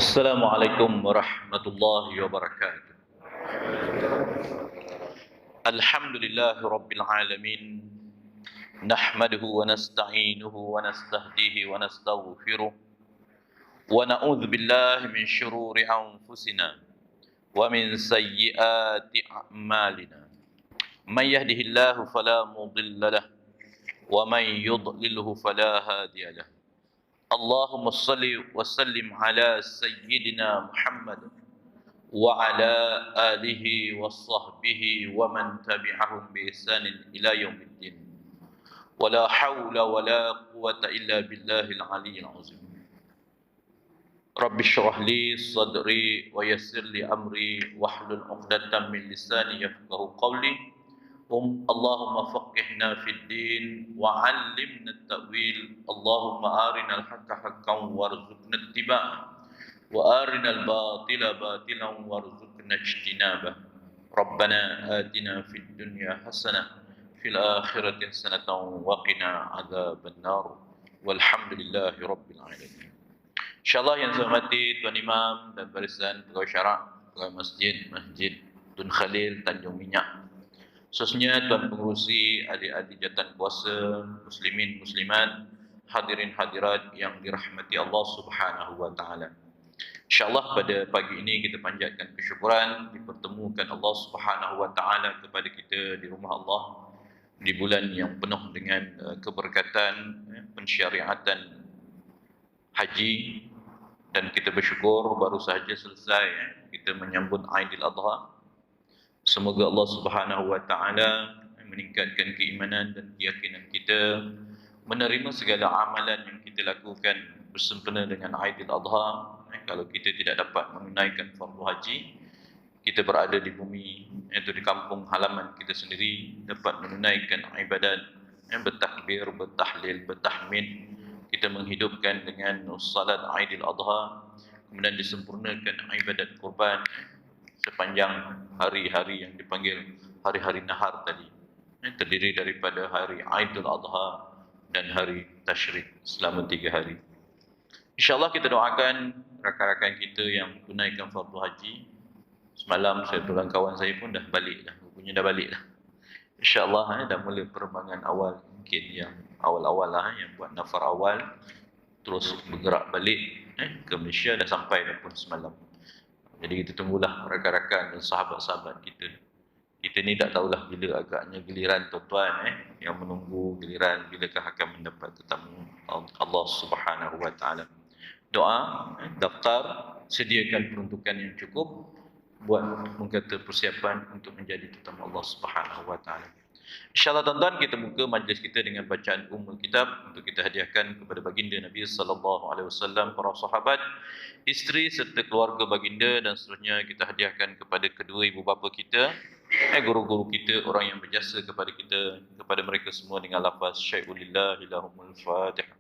Assalamualaikum warahmatullahi wabarakatuh. Alhamdulillahi rabbil alamin. Nahmaduhu wa nasta'inuhu wa nastahdihi wa nastaghfiruh. Wa na'udzu billahi min syururi anfusina wa min sayyiati a'malina. May yahdihillahu fala mudilla lahu wa may yudlilhu fala hadiya lahu. Allahumma salli wa sallim ala sayyidina Muhammad wa ala alihi wa sahbihi wa man tabi'ahum bi ihsanin ila yaumiddin. Wa la hawla wa la quwwata illa billahil aliyyil azim. Rabbi shrah li sadri wa yassir li amri wahlul 'uqdatam min lisani yafqahu qawli. Allahumma faqihna fid din wa 'allimna at-ta'wil. Allahumma arinal haqqa haqqan warzuqna ittiba'ah wa arinal batila batilan warzuqna ijtinabah. Rabbana atina fid dunya hasanah fil akhirati hasanatan wa qina adzaban nar. Walhamdulillahi rabbil alamin. Insyaallah yang saya hormati Tuan Imam dan barisan pegawai syarak, pegawai Masjid Tun Khalil Tanjung Minyak, khususnya Tuan Pengerusi, adik-adik jawatan kuasa, muslimin muslimat, hadirin hadirat yang dirahmati Allah Subhanahu wa taala. Insyaallah pada pagi ini kita panjatkan kesyukuran dipertemukan Allah Subhanahu wa taala kepada kita di rumah Allah di bulan yang penuh dengan keberkatan, pensyariatan haji, dan kita bersyukur baru sahaja selesai kita menyambut Aidil Adha. Semoga Allah Subhanahu wa taala meningkatkan keimanan dan keyakinan kita, menerima segala amalan yang kita lakukan bersempena dengan Aidil Adha. Kalau kita tidak dapat menunaikan fardu haji, kita berada di bumi, iaitu di kampung halaman kita sendiri, dapat menunaikan ibadat, bertakbir, bertahlil, bertahmid. Kita menghidupkan dengan salat Aidil Adha, kemudian disempurnakan ibadat kurban sepanjang hari-hari yang dipanggil hari-hari nahar tadi, terdiri daripada hari Aidil Adha dan hari Tasyrik selama 3 hari. InsyaAllah kita doakan rakan-rakan kita yang tunaikan fardu haji. Semalam saya tolong kawan saya pun dah balik dah, rupanya dah balik dah. InsyaAllah dah mula penerbangan awal, mungkin yang awal-awal lah, yang buat nafar awal terus bergerak balik ke Malaysia, dah sampai dah pun semalam. Jadi kita tunggulah rakan-rakan dan sahabat-sahabat kita. Kita ni tak tahulah bila agaknya giliran tuan-tuan yang menunggu giliran bilakah akan mendapat tetamu Allah Subhanahu wa taala. Doa, daftar, sediakan peruntukan yang cukup buat mengkata persiapan untuk menjadi tetamu Allah Subhanahu wa taala. InsyaAllah tuan-tuan, kita buka majlis kita dengan bacaan Ummul Kitab untuk kita hadiahkan kepada baginda Nabi sallallahu alaihi wasallam, para sahabat, isteri serta keluarga baginda, dan seterusnya kita hadiahkan kepada kedua ibu bapa kita, guru-guru kita, orang yang berjasa kepada kita, kepada mereka semua dengan lafaz syai'ulillah ilahumul fatihah.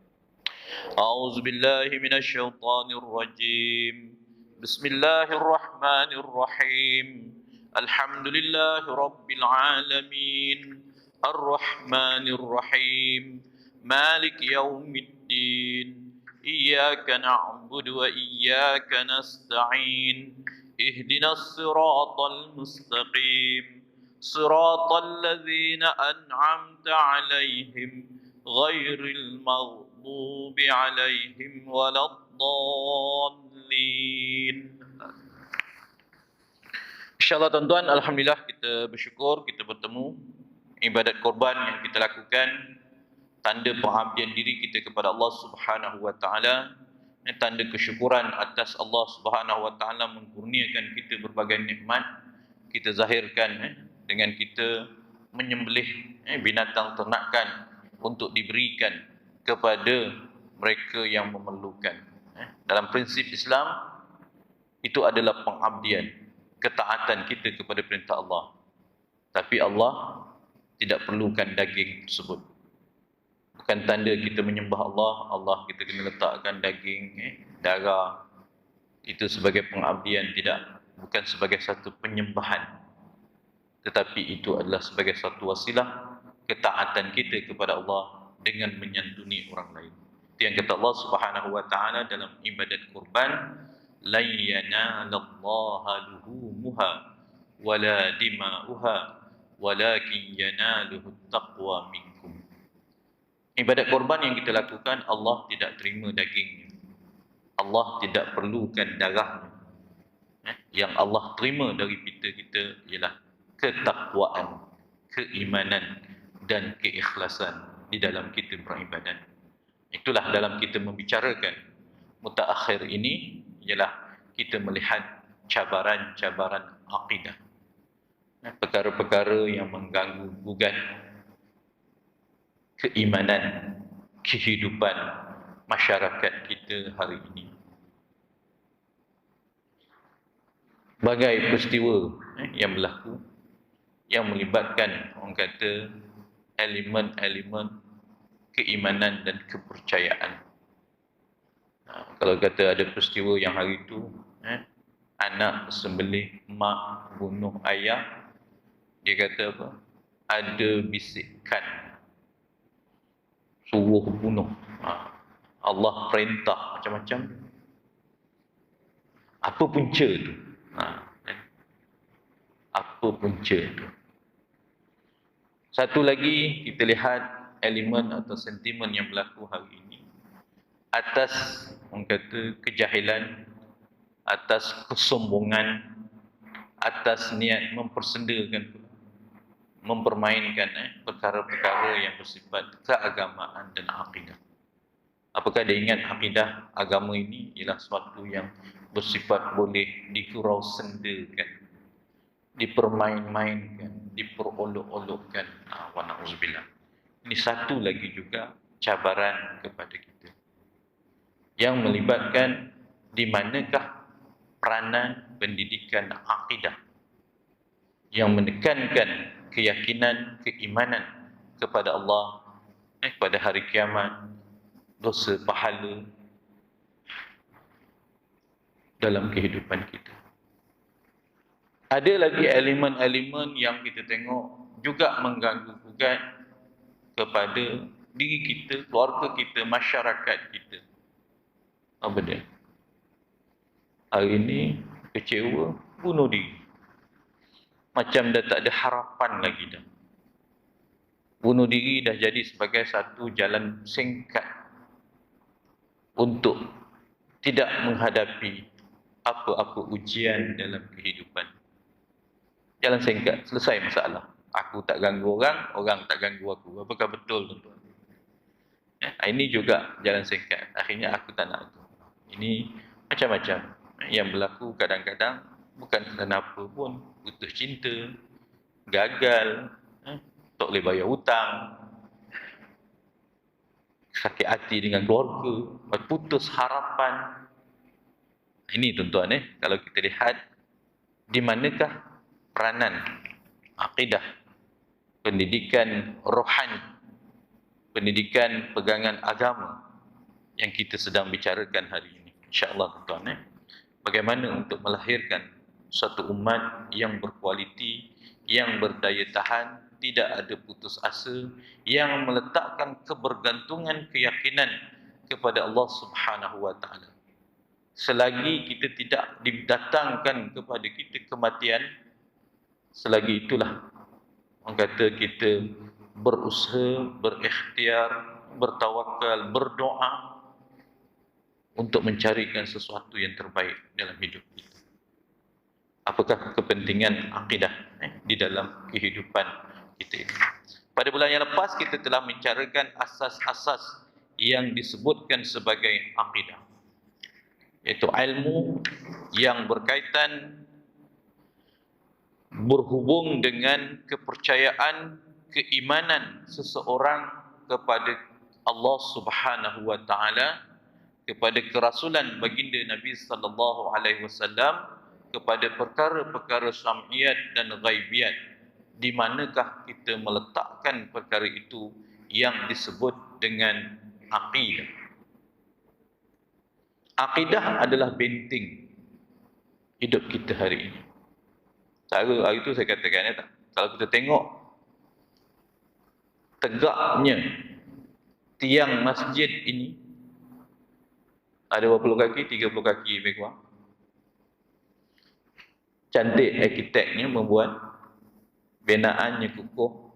A'udzubillahi minasyaitanir rajim. Bismillahirrahmanirrahim. Alhamdulillahi rabbil alamin. Ar-Rahmanir Rahim. Malik yaumiddin. Iyyaka na'budu wa iyyaka nasta'in. Ihdinas siratal mustaqim. Siratal ladzina an'amta 'alaihim ghairil maghdubi 'alaihim waladdallin. InsyaAllah tuan-tuan, alhamdulillah kita bersyukur kita bertemu. Ibadat korban yang kita lakukan tanda pengabdian diri kita kepada Allah Subhanahu wa taala, tanda kesyukuran atas Allah Subhanahu wa taala mengkurniakan kita berbagai nikmat. Kita zahirkan dengan kita menyembelih binatang ternakan untuk diberikan kepada mereka yang memerlukan. Dalam prinsip Islam, itu adalah pengabdian, ketaatan kita kepada perintah Allah. Tapi Allah tidak perlukan daging tersebut. Bukan tanda kita menyembah Allah, Allah kita kena letakkan daging, darah. Itu sebagai pengabdian, tidak. Bukan sebagai satu penyembahan. Tetapi itu adalah sebagai satu wasilah ketaatan kita kepada Allah dengan menyantuni orang lain. Itu yang kata Allah Subhanahu wa taala dalam ibadat kurban, lan yanalallaha luhumuha wala dima'uha walakin yanaluhu taqwa minkum. Ibadat korban yang kita lakukan, Allah tidak terima dagingnya. Allah tidak perlukan darahnya. Yang Allah terima dari kita ialah ketakwaan, keimanan dan keikhlasan di dalam kita beribadat. Itulah dalam kita membicarakan mutaakhir ini ialah kita melihat cabaran-cabaran akidah. Perkara-perkara yang mengganggu gugat keimanan, kehidupan masyarakat kita hari ini. Bagai peristiwa yang berlaku yang melibatkan orang kata elemen-elemen keimanan dan kepercayaan. Kalau kata ada peristiwa yang hari itu anak sembelih mak bunuh ayah, dia kata apa? Ada bisikan suruh bunuh. Allah perintah macam-macam. Apa punca tu? Apa punca tu? Satu lagi kita lihat elemen atau sentimen yang berlaku hari ini atas orang kata kejahilan, atas kesombongan, atas niat mempersendakan, mempermainkan perkara-perkara yang bersifat keagamaan dan akidah. Apakah dia ingat akidah agama ini ialah sesuatu yang bersifat boleh digurau sendakan, dipermain-mainkan, diperolok-olokkan. Wa na'udzubillah. Ini satu lagi juga cabaran kepada kita yang melibatkan di manakah peranan pendidikan akidah yang menekankan keyakinan, keimanan kepada Allah, pada hari kiamat, dosa pahala dalam kehidupan kita. Ada lagi elemen-elemen yang kita tengok juga mengganggu gugat kepada diri kita, keluarga kita, masyarakat kita. Apa dia? Hari ini kecewa, bunuh diri. Macam dah tak ada harapan lagi dah. Bunuh diri dah jadi sebagai satu jalan singkat untuk tidak menghadapi apa-apa ujian dalam kehidupan. Jalan singkat, selesai masalah. Aku tak ganggu orang, orang tak ganggu aku. Apakah betul, tuan-tuan? Ini juga jalan singkat. Akhirnya aku tak nak itu. Ini macam-macam yang berlaku kadang-kadang bukan kerana apa pun. Putus cinta, gagal, tak boleh bayar hutang, sakit hati dengan keluarga, putus harapan. Ini tuan-tuan, kalau kita lihat di manakah peranan akidah, pendidikan rohani, pendidikan pegangan agama yang kita sedang bicarakan hari ini. InsyaAllah tuan-tuan, bagaimana untuk melahirkan suatu umat yang berkualiti, yang berdaya tahan, tidak ada putus asa, yang meletakkan kebergantungan keyakinan kepada Allah Subhanahu wa taala. Selagi kita tidak didatangkan kepada kita kematian, selagi itulah orang kata kita berusaha, berikhtiar, bertawakal, berdoa untuk mencarikan sesuatu yang terbaik dalam hidup kita. Apakah kepentingan akidah di dalam kehidupan kita ini? Pada bulan yang lepas kita telah membicarakan asas-asas yang disebutkan sebagai akidah, iaitu ilmu yang berkaitan berhubung dengan kepercayaan, keimanan seseorang kepada Allah Subhanahu wa taala, kepada kerasulan baginda Nabi sallallahu alaihi wasallam, kepada perkara-perkara syam'iyat dan ghaibiyat. Di manakah kita meletakkan perkara itu yang disebut dengan akidah? Akidah adalah benteng hidup kita hari ini. Hari itu saya katakan, kalau kita tengok tegaknya tiang masjid ini, ada berapa puluh kaki? 30 kaki lebih kurang. cantik arkiteknya membuat binaannya kukuh.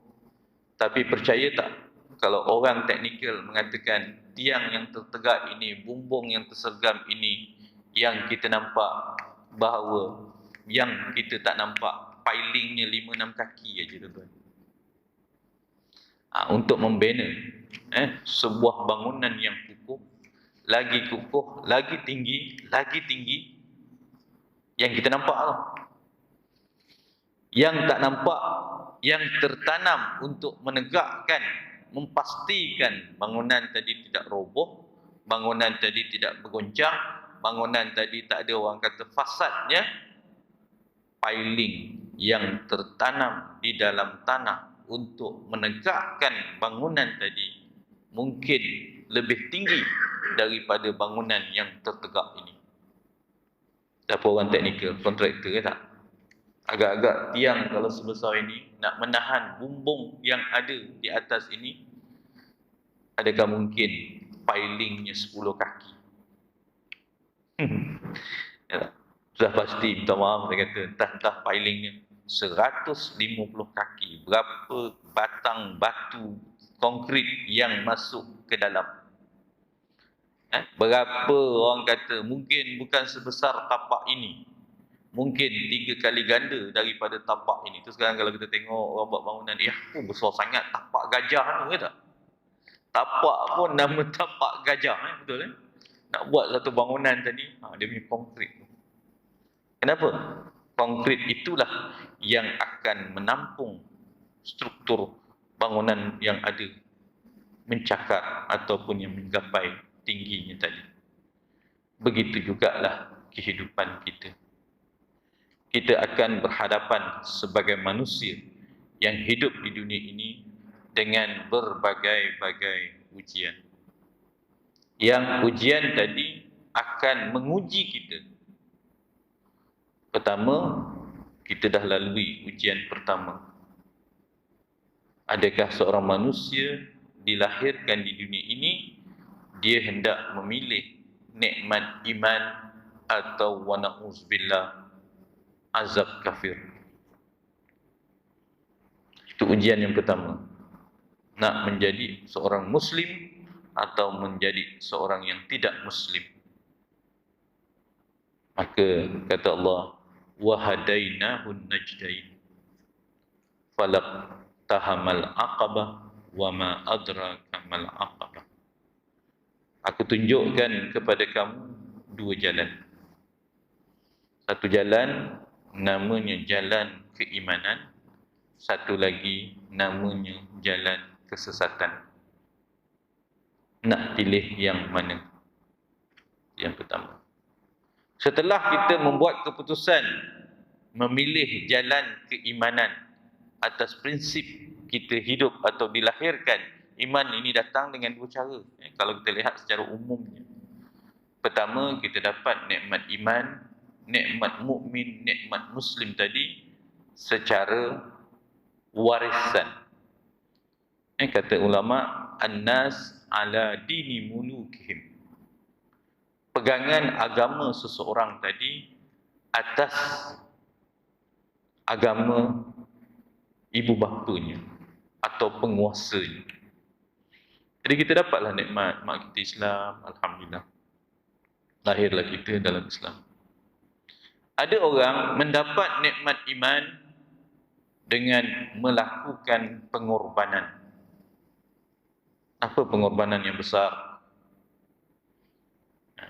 Tapi percaya tak, kalau orang teknikal mengatakan tiang yang tertegak ini, bumbung yang tersergam ini, yang kita nampak bahawa yang kita tak nampak pilingnya 5-6 kaki aja tuan-tuan. Untuk membina sebuah bangunan yang kukuh, lagi tinggi, yang kita nampak lah. Yang tak nampak, yang tertanam untuk menegakkan, memastikan bangunan tadi tidak roboh, bangunan tadi tidak bergoncang, bangunan tadi tak ada orang kata fasadnya, piling yang tertanam di dalam tanah untuk menegakkan bangunan tadi mungkin lebih tinggi daripada bangunan yang tertegak ini. Siapa orang teknikal, kontraktor ke tak? Agak-agak tiang kalau sebesar ini nak menahan bumbung yang ada di atas ini, adakah mungkin pilingnya 10 kaki? Ya, sudah pasti minta maaf, saya kata entah pilingnya 150 kaki. Berapa batang batu konkrit yang masuk ke dalam? Berapa orang kata mungkin bukan sebesar tapak ini, mungkin 3 kali ganda daripada tapak ini. Tu sekarang kalau kita tengok orang buat bangunan, besar sangat tapak gajah ni, ke tak? Tapak pun nama tapak gajah, betul kan? Nak buat satu bangunan tadi, dia punya konkrit. Kenapa? Konkrit itulah yang akan menampung struktur bangunan yang ada, mencakar ataupun yang menggapai tingginya tadi. Begitu jugalah kehidupan kita. Kita akan berhadapan sebagai manusia yang hidup di dunia ini dengan berbagai-bagai ujian. Yang ujian tadi akan menguji kita. Pertama, kita dah lalui ujian pertama. Adakah seorang manusia dilahirkan di dunia ini, dia hendak memilih nikmat iman atau wa na'udzubillah azab kafir? Itu ujian yang pertama. Nak menjadi seorang muslim atau menjadi seorang yang tidak muslim. Maka kata Allah, wa hadainahun najdain falaq tahamal aqabah wa ma adraka mal aqabah. Aku tunjukkan kepada kamu 2 jalan. Satu jalan namanya jalan keimanan, satu lagi namanya jalan kesesatan. Nak pilih yang mana? Yang pertama. Setelah kita membuat keputusan memilih jalan keimanan atas prinsip kita hidup atau dilahirkan, iman ini datang dengan 2 cara. Kalau kita lihat secara umumnya. Pertama, kita dapat nikmat iman, nikmat mukmin, nikmat muslim tadi secara warisan. Kata ulama, an-nas ala dini mulukihim. Pegangan agama seseorang tadi atas agama ibu bapanya atau penguasanya. Jadi kita dapatlah nikmat mak kita Islam, alhamdulillah. Lahirlah kita dalam Islam. Ada orang mendapat nikmat iman dengan melakukan pengorbanan. Apa pengorbanan yang besar?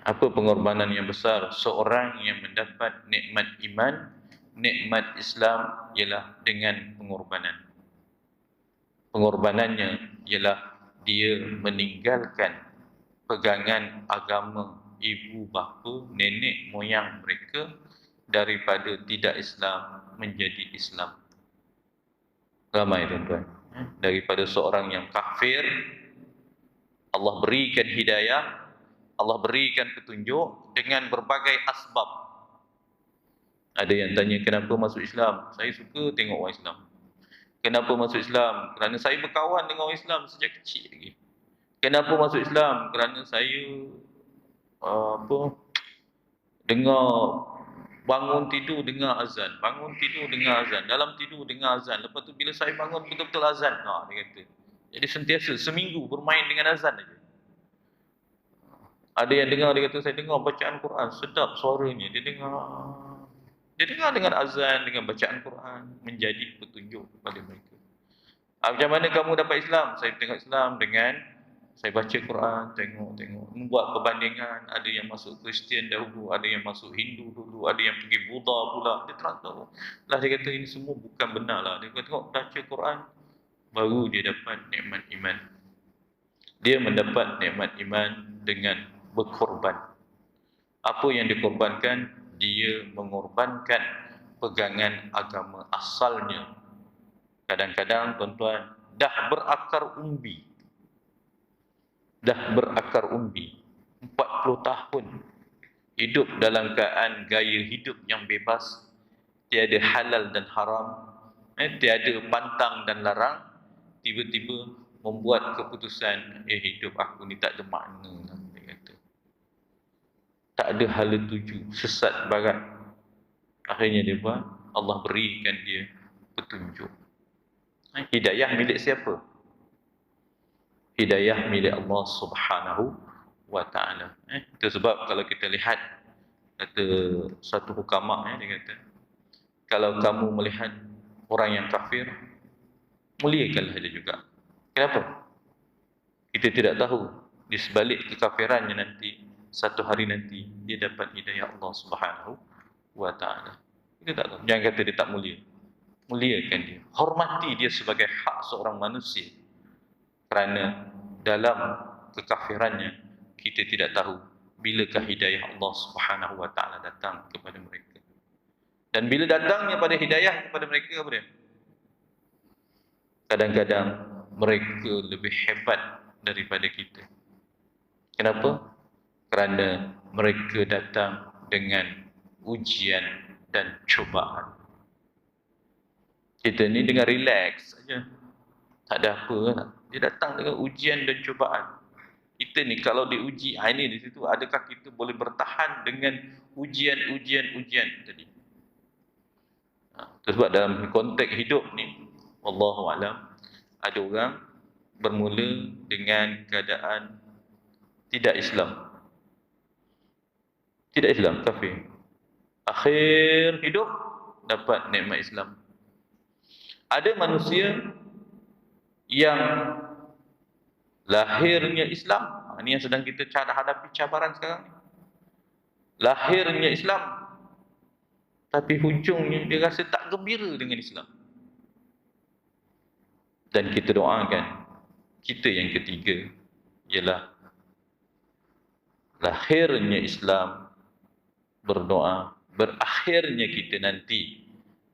Apa pengorbanan yang besar seorang yang mendapat nikmat iman, nikmat Islam ialah dengan pengorbanan. Pengorbanannya ialah dia meninggalkan pegangan agama ibu bapa, nenek moyang mereka daripada tidak Islam menjadi Islam. Ramai tuan-tuan. Daripada seorang yang kafir, Allah berikan hidayah, Allah berikan petunjuk dengan berbagai asbab. Ada yang tanya, kenapa masuk Islam? Saya suka tengok orang Islam. Kenapa masuk Islam? Kerana saya berkawan dengan orang Islam sejak kecil lagi. Kenapa masuk Islam? Kerana saya dengar Bangun tidur dengar azan, bangun tidur dengar azan, dalam tidur dengar azan. Lepas tu bila saya bangun betul-betul azan. Dia kata. Jadi sentiasa seminggu bermain dengan azan aja. Ada yang dengar, dia kata, saya dengar bacaan Quran, sedap suaranya. Dia dengar dengan azan, dengan bacaan Quran, menjadi petunjuk kepada mereka. Macam mana kamu dapat Islam? Saya tengok Islam dengan saya baca Quran, tengok, membuat perbandingan. Ada yang masuk Kristian dahulu, ada yang masuk Hindu dulu, ada yang pergi Buddha pula. Dia terang tahu. Lah dia kata ini semua bukan benar lah. Dia kata tengok baca Quran, baru dia dapat nikmat iman. Dia mendapat nikmat iman dengan berkorban. Apa yang dikorbankan? Dia mengorbankan pegangan agama asalnya. Kadang-kadang tuan-tuan dah berakar umbi. 40 tahun hidup dalam keadaan gaya hidup yang bebas, tiada halal dan haram, tiada pantang dan larang. Tiba-tiba membuat keputusan, hidup aku ni tak ada makna lah, dia kata. Tak ada hala tuju, sesat barat. Akhirnya dia buat, Allah berikan dia petunjuk. Hidayah milik siapa? Hidayah milik Allah Subhanahu wa ta'ala. Itu sebab kalau kita lihat, kata satu hukama, dia kata, kalau kamu melihat orang yang kafir, muliakanlah dia juga. Kenapa? Kita tidak tahu di sebalik kekafirannya nanti, satu hari nanti dia dapat hidayah Allah Subhanahu wa ta'ala. Kita tak tahu. Jangan kata dia tak mulia. Muliakan dia. Hormati dia sebagai hak seorang manusia. Kerana dalam kekafirannya kita tidak tahu bilakah hidayah Allah Subhanahu wa ta'ala datang kepada mereka. Dan bila datangnya pada hidayah kepada mereka, apa dia? Kadang-kadang mereka lebih hebat daripada kita. Kenapa? Kerana mereka datang dengan ujian dan cubaan. Kita ni dengan relax saja, tak ada apa lah. Dia datang dengan ujian dan cubaan. Kita ni kalau diuji, ini di situ, adakah kita boleh bertahan dengan ujian tadi? Sebab dalam konteks hidup ni, wallahu alam, ada orang bermula dengan keadaan tidak Islam. Tidak Islam, kafir. Akhir hidup dapat nikmat Islam. Ada manusia yang lahirnya Islam. Ini yang sedang kita hadapi cabaran sekarang ni. Lahirnya Islam, tapi hujungnya dia rasa tak gembira dengan Islam. Dan kita doakan, kita yang ketiga ialah lahirnya Islam, berdoa, berakhirnya kita nanti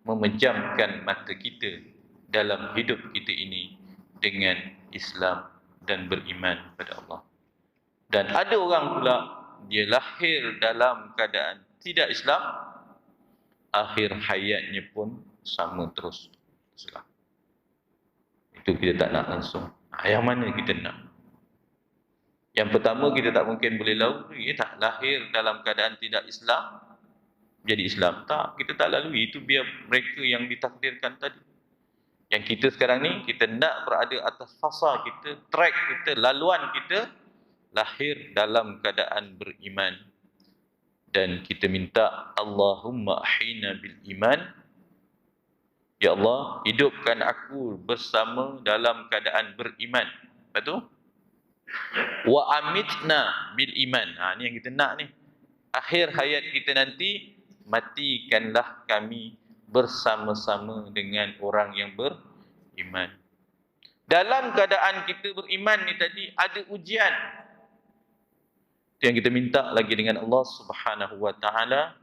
memejamkan mata kita dalam hidup kita ini dengan Islam dan beriman kepada Allah. Dan ada orang pula, dia lahir dalam keadaan tidak Islam, akhir hayatnya pun sama terus Islam. Itu kita tak nak langsung. Yang mana kita nak? Yang pertama, kita tak mungkin boleh lalui, tak lahir dalam keadaan tidak Islam jadi Islam. Tak, kita tak lalui. Itu biar mereka yang ditakdirkan tadi. Yang kita sekarang ni, kita nak berada atas fasa kita, track kita, laluan kita, lahir dalam keadaan beriman. Dan kita minta, Allahumma ahina bil iman. Ya Allah, hidupkan aku bersama dalam keadaan beriman. Lepas tu, wa amitna bil iman. Ni yang kita nak ni. Akhir hayat kita nanti, matikanlah kami bersama-sama dengan orang yang beriman. Dalam keadaan kita beriman ni tadi, ada ujian. Itu yang kita minta lagi dengan Allah Subhanahu wa ta'ala.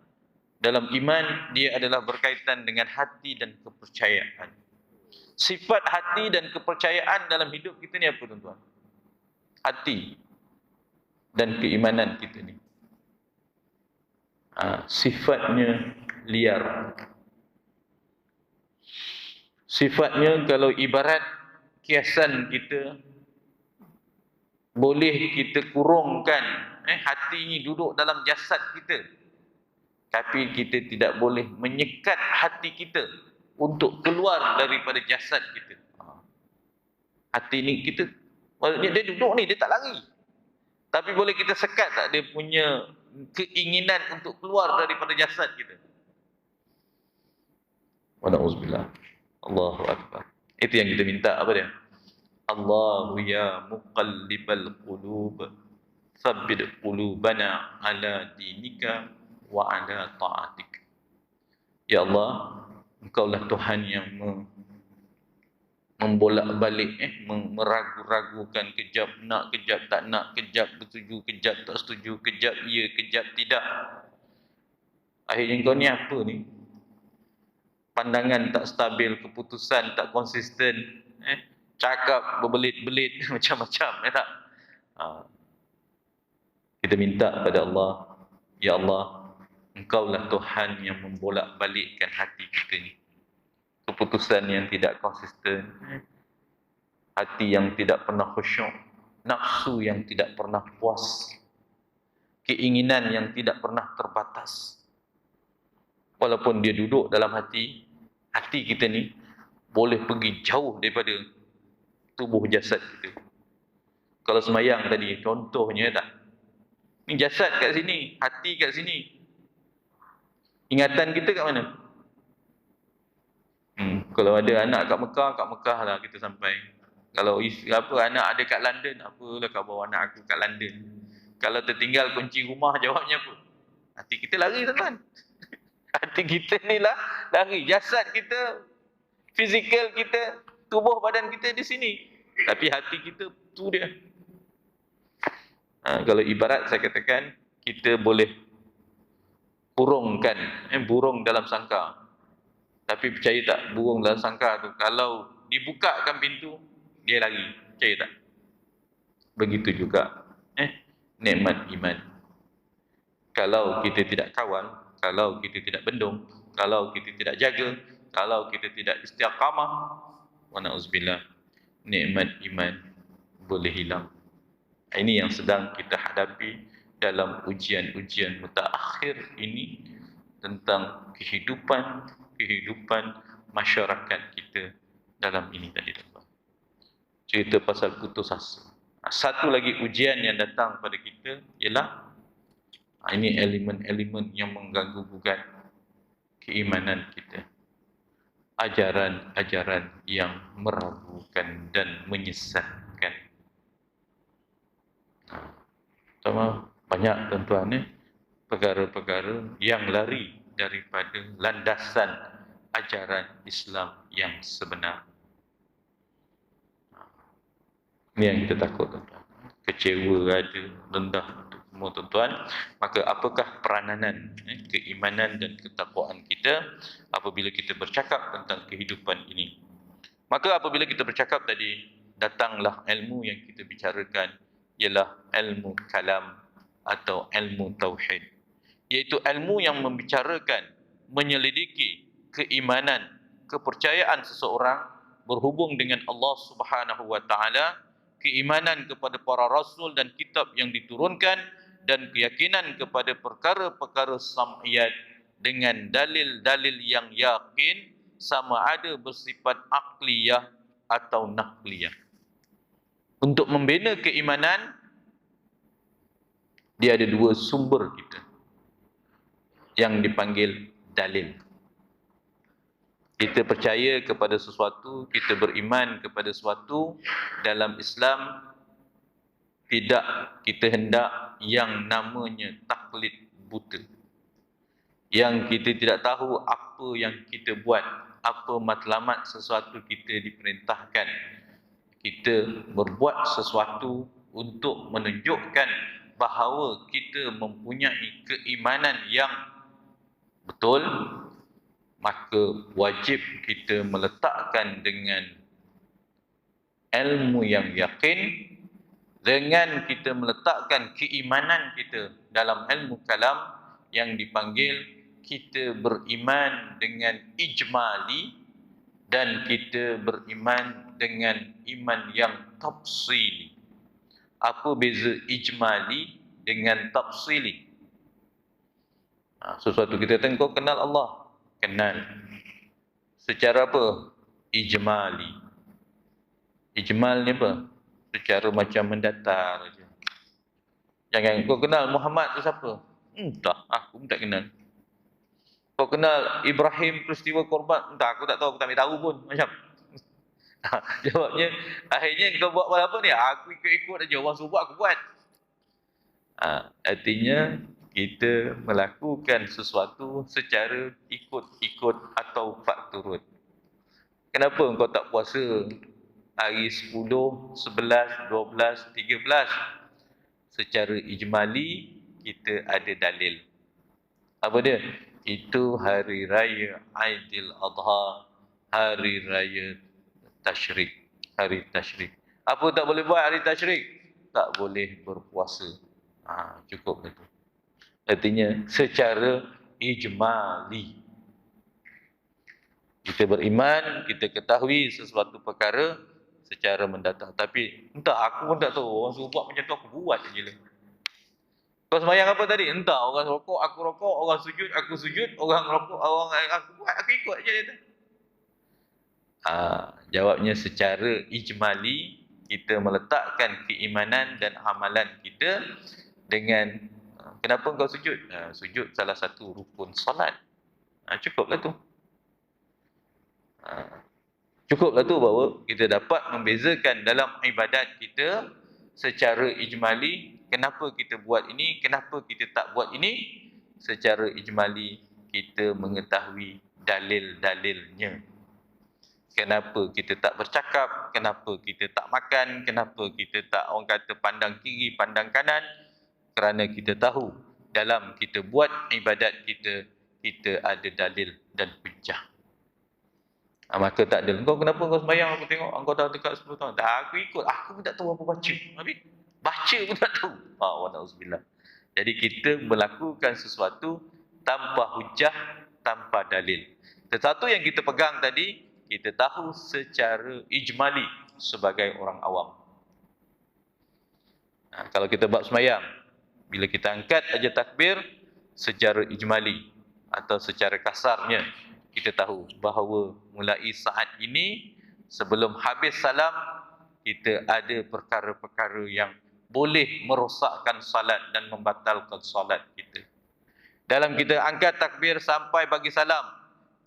Dalam iman, dia adalah berkaitan dengan hati dan kepercayaan. Sifat hati dan kepercayaan dalam hidup kita ni apa, tuan-tuan? Hati dan keimanan kita ni. Sifatnya liar. Sifatnya kalau ibarat kiasan kita, boleh kita kurungkan hati ni duduk dalam jasad kita. Tapi kita tidak boleh menyekat hati kita untuk keluar daripada jasad kita. Hati ni kita, dia duduk ni, dia tak lari. Tapi boleh kita sekat tak dia punya keinginan untuk keluar daripada jasad kita. Wa na'udzubillah. Allahu akbar. Itu yang kita minta, apa dia? Allahu ya muqallibal qulub, tsabbit qulubana ala dinika wa ala ta'atik. Ya Allah, Engkaulah Tuhan yang membolak-balik, meragu-ragukan, kejap nak, kejap tak nak, kejap bersetuju, kejap tak setuju, kejap ya, kejap tidak. Akhirnya kau ni apa ni? Pandangan tak stabil, keputusan tak konsisten, cakap berbelit-belit macam-macam, tak? Kita minta pada Allah, ya Allah, Engkaulah Tuhan yang membolak-balikkan hati kita ni. Keputusan yang tidak konsisten, hati yang tidak pernah khusyuk, nafsu yang tidak pernah puas, keinginan yang tidak pernah terbatas. Walaupun dia duduk dalam hati kita ni boleh pergi jauh daripada tubuh jasad kita. Kalau semayang tadi, contohnya tak, ni jasad kat sini, hati kat sini, ingatan kita kat mana? Kalau ada anak kat Mekah lah kita sampai. Kalau anak ada kat London, apalah kau bawa anak aku kat London. Kalau tertinggal kunci rumah, jawabnya apa? Hati kita lari, tuan-tuan. Hati kita ni lah lari. Jasad kita, fizikal kita, tubuh badan kita di sini. Tapi hati kita tu dia. Kalau ibarat saya katakan, kita boleh burung dalam sangkar. Tapi percaya tak, burung dalam sangkar tu, kalau dibukakan pintu, dia lari. Percaya tak? Begitu juga nikmat iman. Kalau kita tidak kawal, kalau kita tidak bendung, kalau kita tidak jaga, kalau kita tidak istiqamah, wa na'udzubillah, nikmat iman boleh hilang. Ini yang sedang kita hadapi dalam ujian-ujian mutaakhir ini, tentang kehidupan masyarakat kita dalam ini tadi, tuan-tuan. Cerita pasal putus asa. Satu lagi ujian yang datang pada kita ialah ini elemen-elemen yang mengganggu gugat keimanan kita. Ajaran-ajaran yang meragukan dan menyesatkan. Banyak, tuan-tuan, perkara-perkara yang lari daripada landasan ajaran Islam yang sebenar. Ini yang kita takut, tuan-tuan. Kecewa ada, rendah semua, tuan-tuan. Maka apakah peranan keimanan dan ketakwaan kita apabila kita bercakap tentang kehidupan ini? Maka apabila kita bercakap tadi, datanglah ilmu yang kita bicarakan, ialah ilmu kalam atau ilmu tauhid, iaitu ilmu yang membicarakan, menyelidiki keimanan, kepercayaan seseorang berhubung dengan Allah Subhanahu wa taala, keimanan kepada para rasul dan kitab yang diturunkan, dan keyakinan kepada perkara-perkara sam'iyat dengan dalil-dalil yang yakin, sama ada bersifat akliyah atau nakliyah. Untuk membina keimanan, dia ada dua sumber kita yang dipanggil dalil. Kita percaya kepada sesuatu, kita beriman kepada sesuatu. Dalam Islam, tidak kita hendak yang namanya taklid buta, yang kita tidak tahu apa yang kita buat, apa matlamat sesuatu kita diperintahkan. Kita berbuat sesuatu untuk menunjukkan bahawa kita mempunyai keimanan yang betul, maka wajib kita meletakkan dengan ilmu yang yakin, dengan kita meletakkan keimanan kita dalam ilmu kalam yang dipanggil kita beriman dengan ijmali, dan kita beriman dengan iman yang tafsili. Apa beza ijmali dengan tafsili? Sesuatu kita kata kau kenal Allah. Kenal. Secara apa? Ijmali. Ijmal ni apa? Secara macam mendatar je. Jangan kau kenal Muhammad tu siapa? Entah, aku pun tak kenal. Kau kenal Ibrahim peristiwa korban? Entah, aku tak tahu, aku tak ambil tahu pun. Macam. Jawabnya, akhirnya kau buat apa ni? Aku ikut-ikut aja. Orang suruh buat, aku buat. Artinya, kita melakukan sesuatu secara ikut-ikut atau pak turut. Kenapa kau tak puasa hari 10, 11, 12, 13? Secara ijmali, kita ada dalil. Apa dia? Itu hari raya Aidil Adha, hari raya Tasyrik. Hari Tasyrik. Apa tak boleh buat hari Tasyrik? Tak boleh berpuasa. Cukup itu. Artinya secara ijmali. Kita beriman, kita ketahui sesuatu perkara secara mendatar. Tapi entah, aku pun tak tahu. Orang suruh buat macam tu, aku buat je lah. Kau sembahyang apa tadi? Entah, orang rokok, aku rokok. Orang sujud, aku sujud. Orang rokok, aku buat, aku ikut je dia tu. Jawabnya secara ijmali, kita meletakkan keimanan dan amalan kita dengan kenapa kau sujud? Sujud salah satu rukun solat. Cukuplah tu. Cukuplah tu bahawa kita dapat membezakan dalam ibadat kita secara ijmali. Kenapa kita buat ini, kenapa kita tak buat ini? Secara ijmali kita mengetahui dalil-dalilnya. Kenapa kita tak bercakap, kenapa kita tak makan, kenapa kita tak, orang kata, pandang kiri, pandang kanan? Kerana kita tahu dalam kita buat ibadat kita, kita ada dalil dan hujjah. Maka tak ada. Kau kenapa kau sembahyang? Aku tengok kau dah dekat 10 tahun. Tak, aku ikut. Aku pun tak tahu apa baca. Habis baca pun tak tahu. Wa'alaikumsalam. Jadi kita melakukan sesuatu tanpa hujah, tanpa dalil. Sesuatu yang kita pegang tadi, kita tahu secara ijmali sebagai orang awam. Kalau kita bab sembahyang, bila kita angkat aja takbir secara ijmali atau secara kasarnya, kita tahu bahawa mulai saat ini sebelum habis salam, kita ada perkara-perkara yang boleh merosakkan salat dan membatalkan salat kita. Dalam kita angkat takbir sampai bagi salam,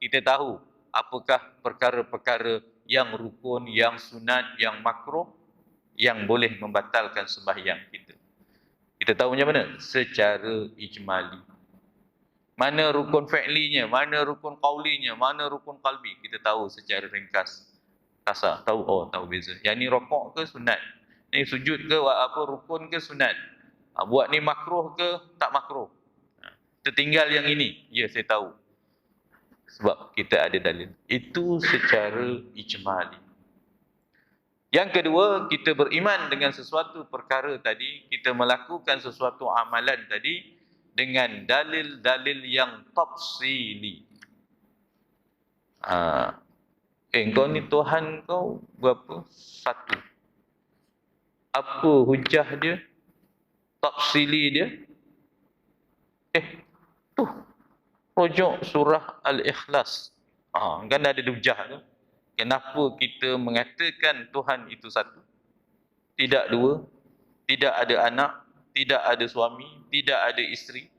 kita tahu apakah perkara-perkara yang rukun, yang sunat, yang makruh, yang boleh membatalkan sembahyang kita. Kita tahu macam mana? Secara ijmali. Mana rukun fi'linya, mana rukun qaulinya, mana rukun qalbi, kita tahu secara ringkas. Kasar, tahu beza. Yang ni rokok ke sunat? Ni sujud ke rukun ke sunat? Buat ni makruh ke tak makruh? Tertinggal yang ini, ya saya tahu. Sebab kita ada dalil. Itu secara ijmali. Yang kedua, kita beriman dengan sesuatu perkara tadi, kita melakukan sesuatu amalan tadi dengan dalil-dalil yang tafsili. Kau ni Tuhan kau berapa? Satu. Apa hujah dia? Tafsili dia? Tu. Rujuk surah Al-Ikhlas. Kan ada hujah tu. Kenapa kita mengatakan Tuhan itu satu? Tidak dua, tidak ada anak, tidak ada suami, tidak ada isteri.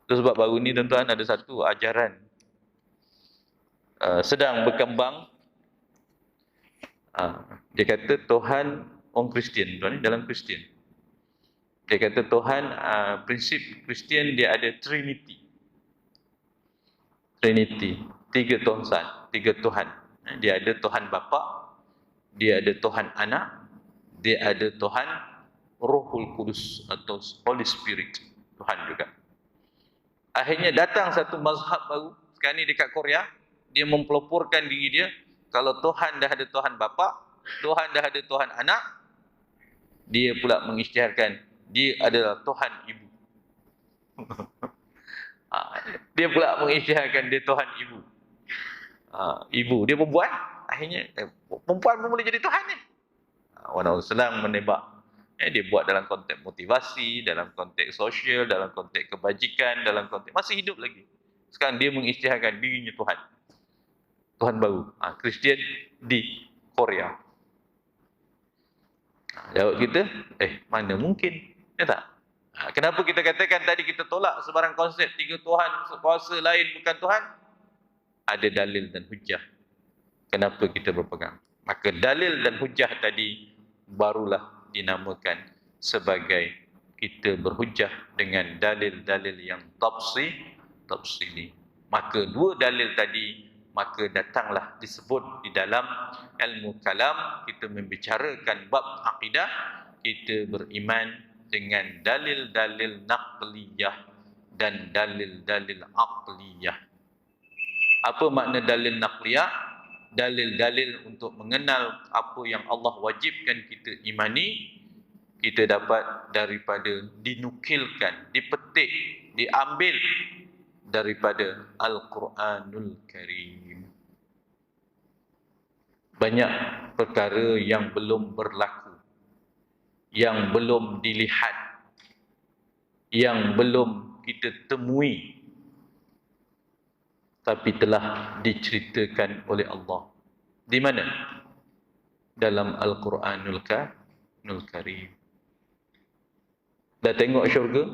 Itu sebab baru ni tuan-tuan ada satu ajaran sedang berkembang. Dia kata Tuhan orang Kristian, tuan, dalam Kristian. Dia kata Tuhan, prinsip Kristian dia ada Trinity. Trinity, tiga Tuhan. Dia ada Tuhan Bapa, dia ada Tuhan Anak, dia ada Tuhan Rohul Kudus atau Holy Spirit, Tuhan juga. Akhirnya datang satu mazhab baru sekarang ni dekat Korea, dia mempeloporkan diri dia, kalau Tuhan dah ada Tuhan Bapa, Tuhan dah ada Tuhan Anak, dia pula mengisytiharkan dia adalah Tuhan Ibu. Dia pula mengisytiharkan dia Tuhan Ibu. Ibu, dia perempuan, akhirnya perempuan pun boleh jadi Tuhan ni. Wallahualam menembak Dia buat dalam konteks motivasi, dalam konteks sosial, dalam konteks kebajikan, dalam konteks masih hidup lagi. Sekarang dia mengisytiharkan dirinya Tuhan. Tuhan baru. Kristian di Korea. Jawab kita, mana mungkin? Ya tak? Kenapa kita katakan tadi kita tolak sebarang konsep tiga Tuhan, kuasa lain bukan Tuhan? Ada dalil dan hujah. Kenapa kita berpegang? Maka dalil dan hujah tadi barulah dinamakan sebagai kita berhujah dengan dalil-dalil yang tafsili. Maka dua dalil tadi, maka datanglah disebut di dalam ilmu kalam, kita membicarakan bab akidah, kita beriman dengan dalil-dalil naqliyah dan dalil-dalil aqliyah. Apa makna dalil naqliyah? Dalil-dalil untuk mengenal apa yang Allah wajibkan kita imani, kita dapat daripada dinukilkan, dipetik, diambil daripada Al-Quranul Karim. Banyak perkara yang belum berlaku, yang belum dilihat, yang belum kita temui, tapi telah diceritakan oleh Allah. Di mana? Dalam Al-Quranul Karim. Dah tengok syurga?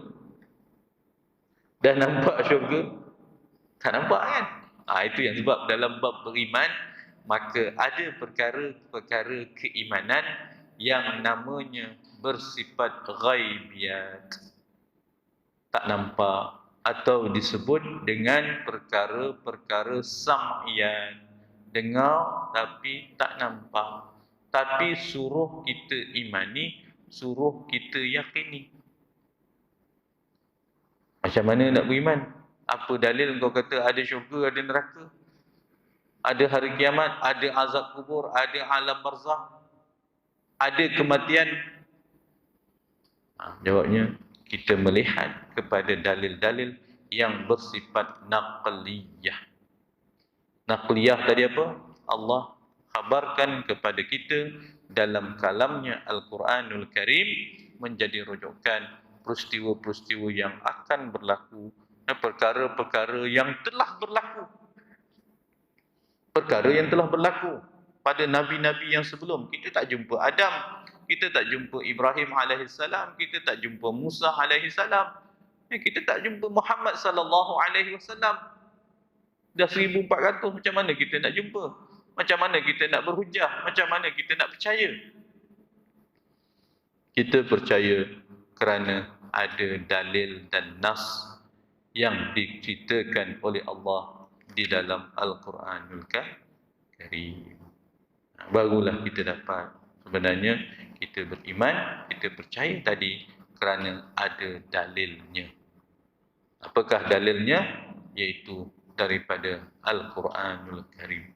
Dah nampak syurga? Tak nampak kan? Itu yang sebab dalam bab beriman, maka ada perkara-perkara keimanan yang namanya bersifat ghaibiyat. Tak nampak, atau disebut dengan perkara-perkara sam'iyat. Dengar tapi tak nampak. Tapi suruh kita imani, suruh kita yakini. Macam mana nak beriman? Apa dalil kau kata ada syurga, ada neraka? Ada hari kiamat, ada azab kubur, ada alam barzakh, ada kematian? Jawabnya, kita melihat kepada dalil-dalil yang bersifat naqliyah. Naqliyah tadi apa? Allah khabarkan kepada kita dalam kalamnya Al-Quranul Karim menjadi rujukan peristiwa-peristiwa yang akan berlaku, perkara-perkara yang telah berlaku. Perkara yang telah berlaku pada nabi-nabi yang sebelum. Kita tak jumpa Adam, kita tak jumpa Ibrahim alaihissalam, kita tak jumpa Musa alaihissalam, kita tak jumpa Muhammad sallallahu alaihi wasallam. Dah 1400, macam mana kita nak jumpa? Macam mana kita nak berhujah? Macam mana kita nak percaya? Kita percaya kerana ada dalil dan nas yang diceritakan oleh Allah di dalam Al-Quranul Karim. Barulah kita dapat sebenarnya kita beriman, kita percaya tadi kerana ada dalilnya. Apakah dalilnya? Iaitu daripada Al-Quranul Karim.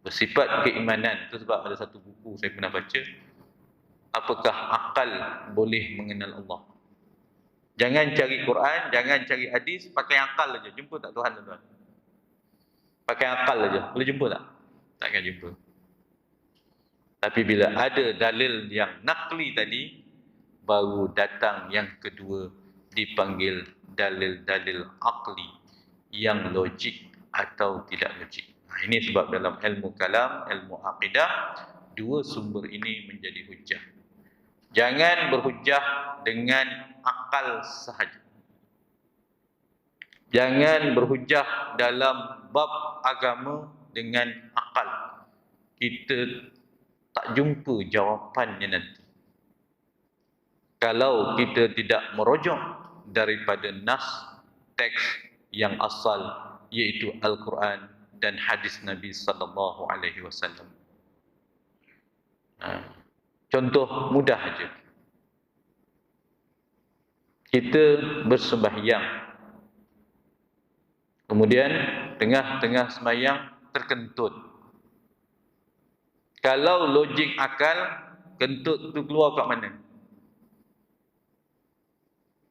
Bersifat keimanan. Itu sebab ada satu buku saya pernah baca, apakah akal boleh mengenal Allah? Jangan cari Quran, jangan cari hadis, pakai akal saja. Jumpa tak Tuhan tuan-tuan? Pakai akal saja. Boleh jumpa tak? Takkan jumpa. Tapi bila ada dalil yang nakli tadi, baru datang yang kedua, dipanggil dalil-dalil akli, yang logik atau tidak logik. Ini sebab dalam ilmu kalam, ilmu akidah, dua sumber ini menjadi hujah. Jangan berhujah dengan akal sahaja. Jangan berhujah dalam bab agama dengan akal. Kita tak jumpa jawapannya nanti. Kalau kita tidak merujuk daripada nas, teks yang asal, iaitu Al-Quran dan hadis Nabi sallallahu alaihi wasallam. Contoh mudah aja. Kita bersembahyang. Kemudian tengah-tengah sembahyang terkentut. Kalau logik akal, kentut tu keluar kat mana?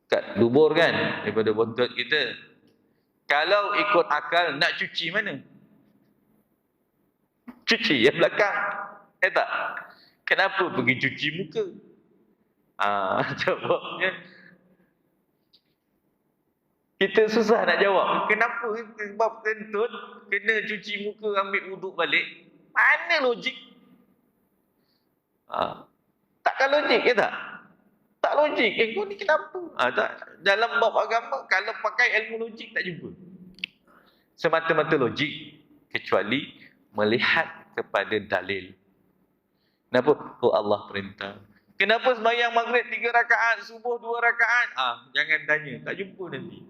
Kat dubur kan, daripada bontot kita. Kalau ikut akal, nak cuci mana? Cuci yang belakang. Tak? Kenapa pergi cuci muka? Jawabnya kita susah nak jawab. Kenapa? Sebab kentut kena cuci muka, ambil wuduk balik. Mana logik? Takkan logik ke tak? Tak logik. Kau ni kenapa? Tak. Dalam bab agama, kalau pakai ilmu logik tak jumpa. Semata-mata logik, kecuali melihat kepada dalil. Kenapa? Oh, Allah perintah. Kenapa sembahyang maghrib 3 rakaat, subuh 2 rakaat? Jangan tanya, tak jumpa nanti.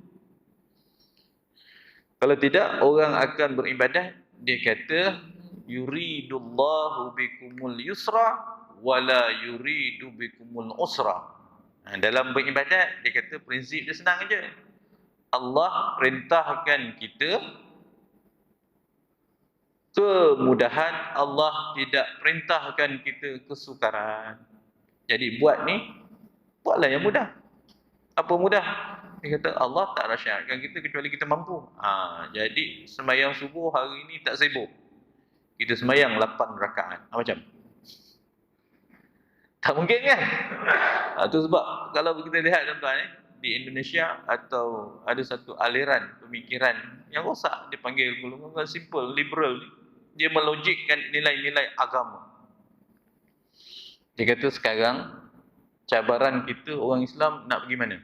Kalau tidak, orang akan beribadat, dia kata yuridullahu bikumul yusra wala yuridu bikumul usra. Dalam beribadat, dia kata prinsip dia senang aja. Allah perintahkan kita kemudahan, Allah tidak perintahkan kita kesukaran. Jadi buatlah yang mudah. Apa mudah? Dia kata Allah tak syaratkan kita kecuali kita mampu. Jadi sembahyang subuh hari ini tak sibuk, kita sembahyang 8 rakaat. Macam tak mungkin kan? Itu sebab kalau kita lihat tuan-tuan, di Indonesia atau ada satu aliran pemikiran yang rosak, dia panggil golongan simple liberal ni. Dia melogikkan nilai-nilai agama. Dia kata sekarang cabaran kita orang Islam nak pergi mana?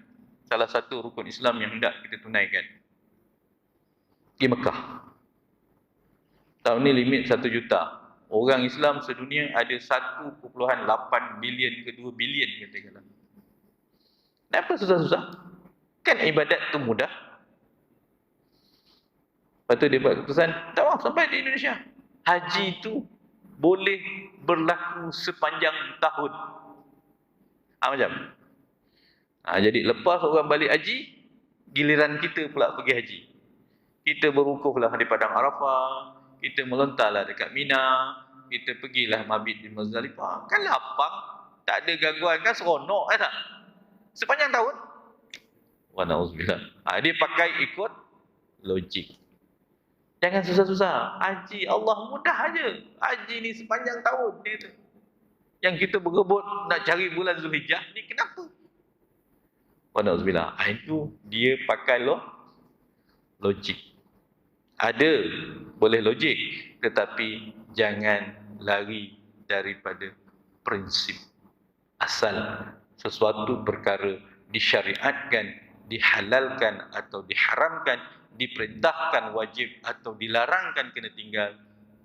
Salah satu rukun Islam yang hendak kita tunaikan, di Mekah. Tahun ni limit 1 juta. Orang Islam sedunia ada 1.8 bilion ke 2 bilion katakanlah. Kenapa susah-susah? Kan ibadat tu mudah. Lepas tu dia buat keputusan, tak mahu sampai di Indonesia. Haji tu boleh berlaku sepanjang tahun. Macam? Jadi lepas orang balik haji, giliran kita pula pergi haji. Kita berwukuflah di Padang Arafah, kita melontarlah dekat Mina, kita pergilah mabit di Muzdalifah. Kan lapang, tak ada gangguan, kan seronok tak? Sepanjang tahun. Wa na'udzubillah. Dia pakai ikut logik. Jangan susah-susah. Haji Allah mudah aja. Haji ni sepanjang tahun dia tu. Yang kita berebut nak cari bulan Zulhijjah ni kenapa? Wa na'udzubillah. Itu dia pakai logik. Ada boleh logik, tetapi jangan lari daripada prinsip asal. Sesuatu perkara disyariatkan, dihalalkan atau diharamkan, diperintahkan wajib atau dilarangkan kena tinggal,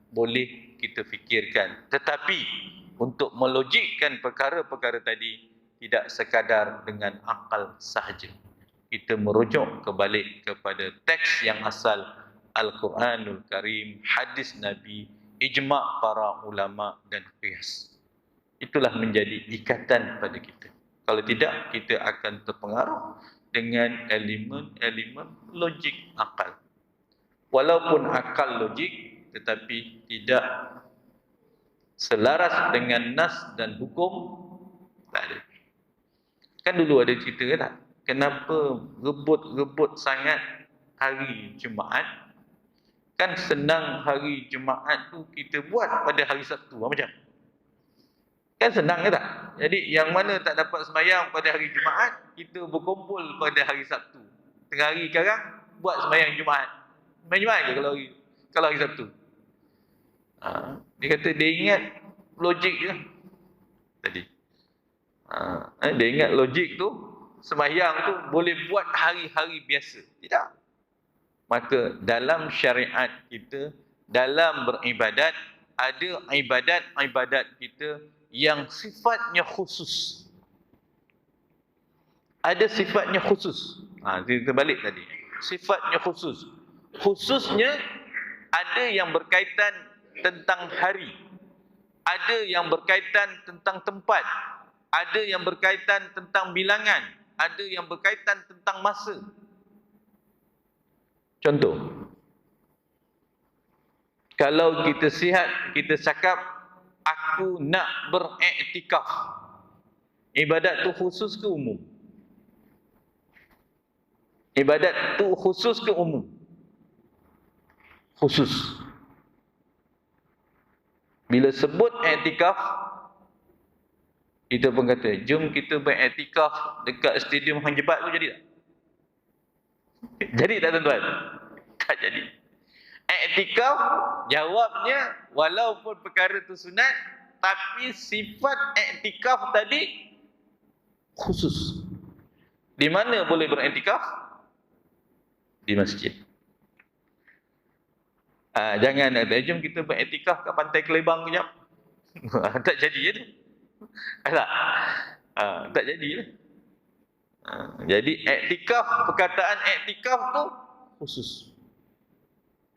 boleh kita fikirkan. Tetapi untuk melogikkan perkara-perkara tadi, tidak sekadar dengan akal sahaja. Kita merujuk kembali kepada teks yang asal, Al-Quranul Karim, hadis Nabi, ijma' para ulama dan qiyas. Itulah menjadi ikatan pada kita. Kalau tidak, kita akan terpengaruh dengan elemen-elemen logik akal. Walaupun akal logik, tetapi tidak selaras dengan nas dan hukum, tak ada. Kan dulu ada cerita tak? Kenapa rebut-rebut sangat hari Jumaat? Kan senang hari Jumaat tu kita buat pada hari Sabtu. Macam? Kan senang ke tak? Jadi yang mana tak dapat sembahyang pada hari Jumaat, kita berkumpul pada hari Sabtu. Tengah hari sekarang, buat sembahyang Jumaat. Sembahyang Jumaat ke kalau hari Sabtu? Dia kata dia ingat logik je tadi. Dia ingat logik tu, sembahyang tu boleh buat hari-hari biasa. Tidak. Maka dalam syariat kita, dalam beribadat, ada ibadat-ibadat kita yang sifatnya khusus. Ada sifatnya khusus. Kita balik tadi. Sifatnya khusus. Khususnya ada yang berkaitan tentang hari. Ada yang berkaitan tentang tempat. Ada yang berkaitan tentang bilangan. Ada yang berkaitan tentang masa. Contoh. Kalau kita sihat, kita cakap, aku nak beriktikaf. Ibadat tu khusus ke umum? Ibadat tu khusus ke umum? Khusus. Bila sebut iktikaf, Kita pun kata, jom kita beriktikaf dekat stadium Hang Jebat tu, jadi tak? Jadi tak tuan-tuan? Tak jadi. Iktikaf, jawabnya walaupun perkara tu sunat, tapi sifat iktikaf tadi khusus. Di mana boleh beriktikaf? Di masjid. Jangan ada, jom kita beriktikaf kat Pantai Kelebang kejap. Tak jadi je tu. Tak jadi lah. Jadi iktikaf, perkataan iktikaf tu khusus.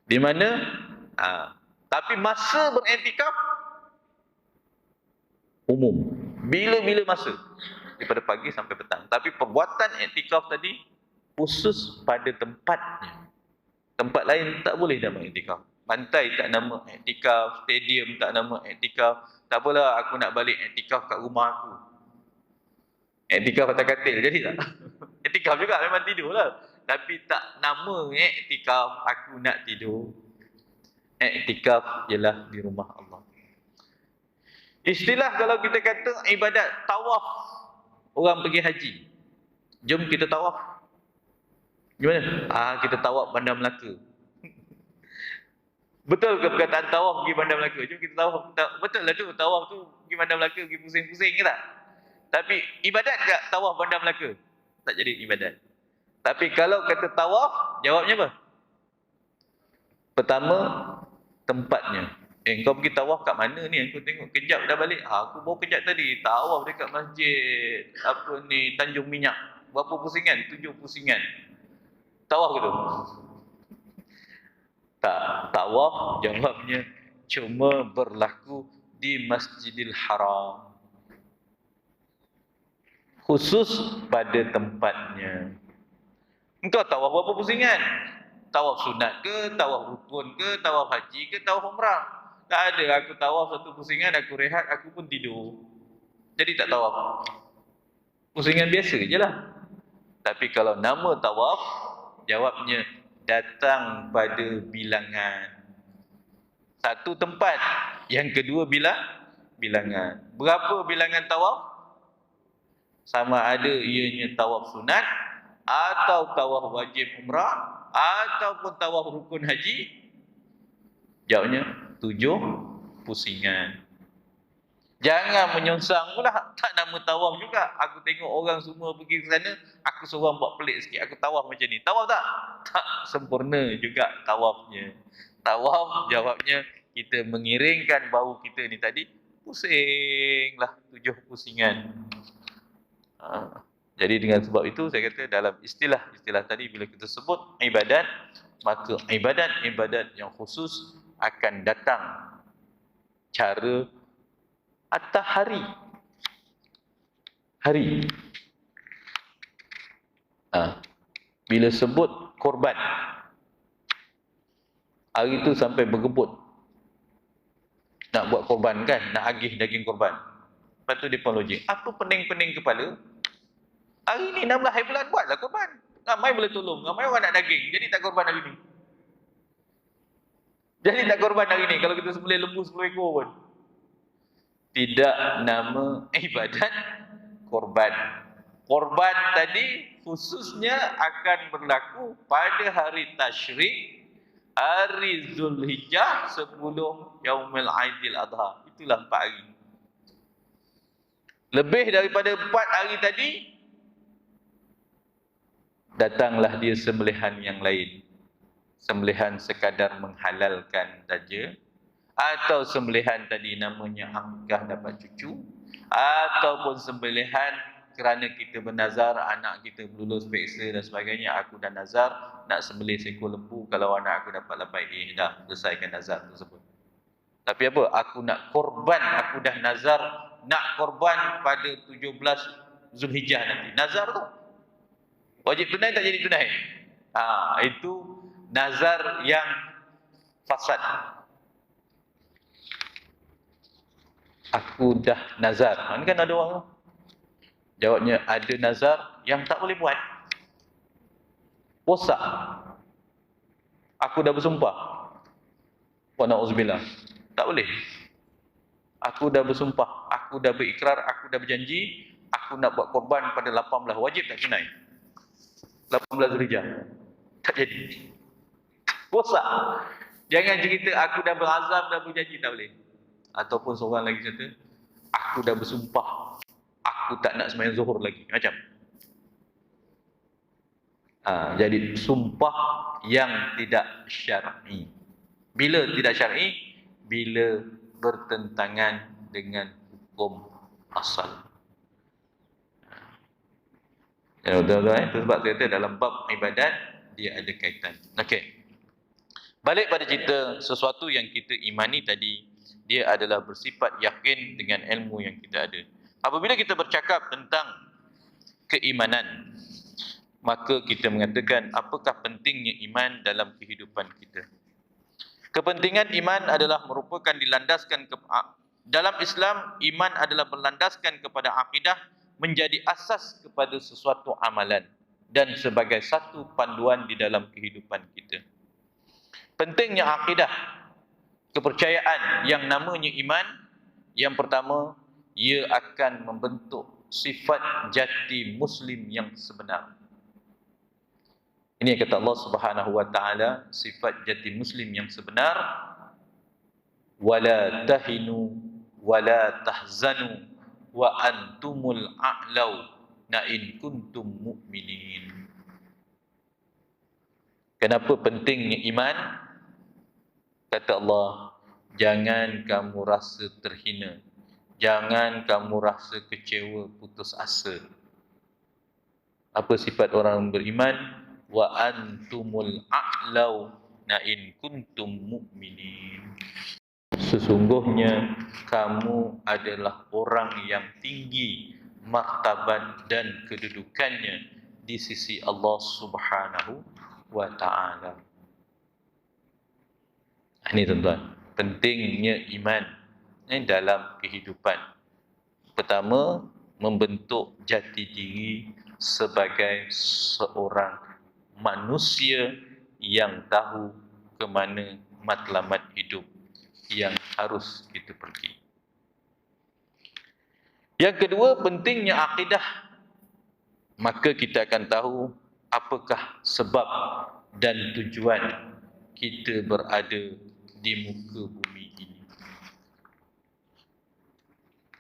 Di mana? Tapi masa beriktikaf umum. Bila-bila masa. Daripada pagi sampai petang. Tapi perbuatan iktikaf tadi khusus pada tempatnya. Tempat lain tak boleh dah beriktikaf. Pantai tak nama iktikaf, stadium tak nama iktikaf. Tak apalah, aku nak balik iktikaf kat rumah aku. Iktikaf atas katil, jadi tak? Iktikaf juga memang tidur lah. Tapi tak nama iktikaf, aku nak tidur. Iktikaf ialah di rumah Allah. Istilah kalau kita kata ibadat tawaf, orang pergi haji, jom kita tawaf. Gimana? Kita tawaf Bandar Melaka. Betul ke perkataan tawaf pergi Bandar Melaka? Jom kita tawaf. Betul lah tu, tawaf tu pergi Bandar Melaka, pergi pusing-pusing ke tak? Tapi ibadat tak tawaf Bandar Melaka? Tak jadi ibadat. Tapi kalau kata tawaf, jawabnya apa? Pertama, tempatnya. Kau pergi tawaf kat mana ni? Aku tengok kejap dah balik. Aku baru kejap tadi tawaf dekat masjid Tanjung Minyak. Berapa pusingan? 7 pusingan. Tawaf ke tu? Tak. Tawaf jawabnya cuma berlaku di Masjidil Haram. Khusus pada tempatnya. Engkau tawaf berapa pusingan? Tawaf sunat ke, tawaf rukun ke, tawaf haji ke, tawaf umrah? Tak ada, aku tawaf satu pusingan, aku rehat, aku pun tidur. Jadi tak tawaf. Pusingan biasa je lah. Tapi kalau nama tawaf, jawabnya datang pada bilangan. Satu tempat. Yang kedua bilangan. Berapa bilangan tawaf? Sama ada ianya tawaf sunat, atau tawaf wajib umrah, ataupun tawaf rukun haji. Jawabnya 7 pusingan. Jangan menyongsang pula, tak nama tawaf juga. Aku tengok orang semua pergi ke sana, aku seorang buat pelik sikit, aku tawaf macam ni. Tawaf tak? Tak sempurna juga tawafnya. Tawaf jawabnya kita mengiringkan bahu kita ni tadi, pusinglah 7 pusingan. Jadi dengan sebab itu saya kata dalam istilah tadi bila kita sebut ibadat, maka ibadat yang khusus akan datang cara atas hari. Bila sebut korban, hari itu sampai bergebut nak buat korban kan, nak agih daging korban. Lepas tu dia pun logik, aku pening-pening kepala, hari ni 16 hari bulan buatlah korban. Ramai boleh tolong, ramai orang nak daging, jadi tak korban hari ni. Jadi tak korban hari ni, kalau kita sembelih lembu 10 ekor pun. Tidak nama ibadat korban. Korban tadi khususnya akan berlaku pada hari tasyrik, hari Zulhijjah 10 Yaumul Aidil Adha. Itulah 4 hari. Lebih daripada 4 hari tadi, datanglah dia sembelihan yang lain. Sembelihan sekadar menghalalkan saja, atau sembelihan tadi namanya akikah dapat cucu, ataupun sembelihan kerana kita bernazar anak kita berlulus peksa dan sebagainya. Aku dah nazar nak sembelih seekor lembu kalau anak aku dapat lapai dah selesaikan nazar tersebut. Tapi apa? Aku nak korban, aku dah nazar nak korban pada 17 Zulhijjah nanti. Nazar tu wajib tunai tak jadi tunai? Itu nazar yang fasad. Aku dah nazar. Ini kan ada orang, jawabnya ada nazar yang tak boleh buat. Puasa. Aku dah bersumpah. Wa na'udzubillah. Tak boleh. Aku dah bersumpah, aku dah berikrar, aku dah berjanji, aku nak buat korban pada 18, wajib tak tunai? 18 Zulhijjah. Tak jadi. Rosak. Jangan cerita aku dah berazam, dah berjanji, tak boleh. Ataupun seorang lagi kata, aku dah bersumpah, aku tak nak sembahyang zuhur lagi. Macam. Jadi sumpah yang tidak syar'i. Bila tidak syar'i? Bila bertentangan dengan hukum asal. Ya, betul-betul. Itu sebab saya kata dalam bab ibadat dia ada kaitan. Okey. Balik pada cerita sesuatu yang kita imani tadi, dia adalah bersifat yakin dengan ilmu yang kita ada. Apabila kita bercakap tentang keimanan, maka kita mengatakan apakah pentingnya iman dalam kehidupan kita. Kepentingan iman adalah merupakan dilandaskan dalam Islam, iman adalah berlandaskan kepada akidah, menjadi asas kepada sesuatu amalan dan sebagai satu panduan di dalam kehidupan kita. Pentingnya akidah, kepercayaan yang namanya iman, yang pertama, ia akan membentuk sifat jati muslim yang sebenar. Ini yang kata Allah Subhanahu wa taala, sifat jati muslim yang sebenar, wala tahinu wala tahzanu wa antumul a'lau na in kuntum mu'minin. Kenapa pentingnya iman? Kata Allah, jangan kamu rasa terhina, jangan kamu rasa kecewa, putus asa. Apa sifat orang beriman? Wa antumul a'lau na in kuntum mu'minin. Sesungguhnya kamu adalah orang yang tinggi martabat dan kedudukannya di sisi Allah Subhanahu wa taala. Ini tuan-tuan, pentingnya iman dalam kehidupan. Pertama, membentuk jati diri sebagai seorang manusia yang tahu ke mana matlamat hidup yang harus kita pergi. Yang kedua, pentingnya akidah. Maka kita akan tahu apakah sebab dan tujuan kita berada di muka bumi ini.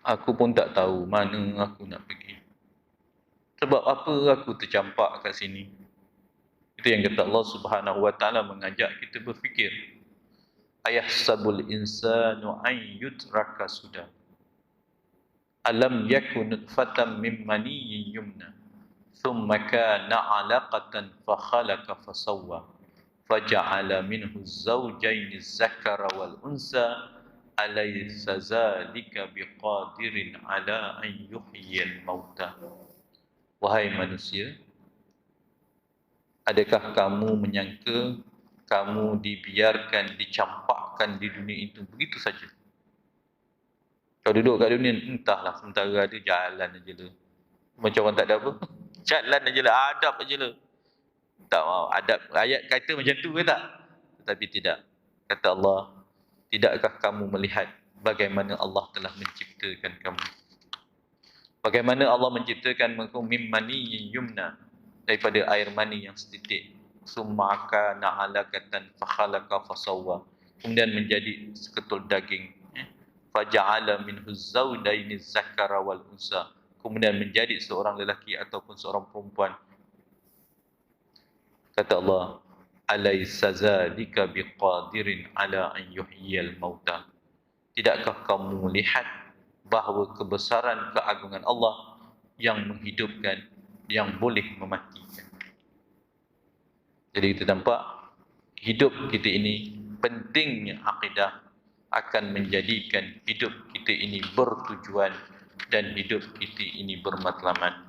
Aku pun tak tahu mana aku nak pergi. Sebab apa aku tercampak kat sini. Itu yang kata Allah Subhanahu wa taala mengajak kita berfikir. Ayahsabul insanu an yutraka sudah. Alam yakun nutfatan min maniyyin yumna. Thumma kana 'alaqatan fa khalaqa fa sawwa. Faja'ala minhu az-zawjayn az-zakara wal unsa alaysa zalika biqadirin ala an yuhyiyal mauta. Wahai manusia, adakah kamu menyangka kamu dibiarkan, dicampakkan di dunia itu begitu saja? Kau duduk kat dunia, entahlah sementara ada jalan aja lah. Macam orang tak ada apa? Jalan aja lah, adab aja lah. Tak mau, adab, ayat kata macam tu ke tak? Tetapi tidak. Kata Allah, tidakkah kamu melihat bagaimana Allah telah menciptakan kamu? Bagaimana Allah menciptakan kamu mim maniyyin yumna, daripada air mani yang setitik. Summa kana 'alaqatan fa khalaqa fa sawwa. Kemudian menjadi seketul daging. Faja'ala minhu az-zawjayn az-zakara wal unsa. Kemudian menjadi seorang lelaki ataupun seorang perempuan. Kata Allah, alaysa zalika biqadirin ala an yuhyiyal mauta. Tidakkah kamu melihat bahawa kebesaran keagungan Allah yang menghidupkan, yang boleh mematikan. Jadi kita nampak hidup kita ini, pentingnya akidah akan menjadikan hidup kita ini bertujuan dan hidup kita ini bermatlamat.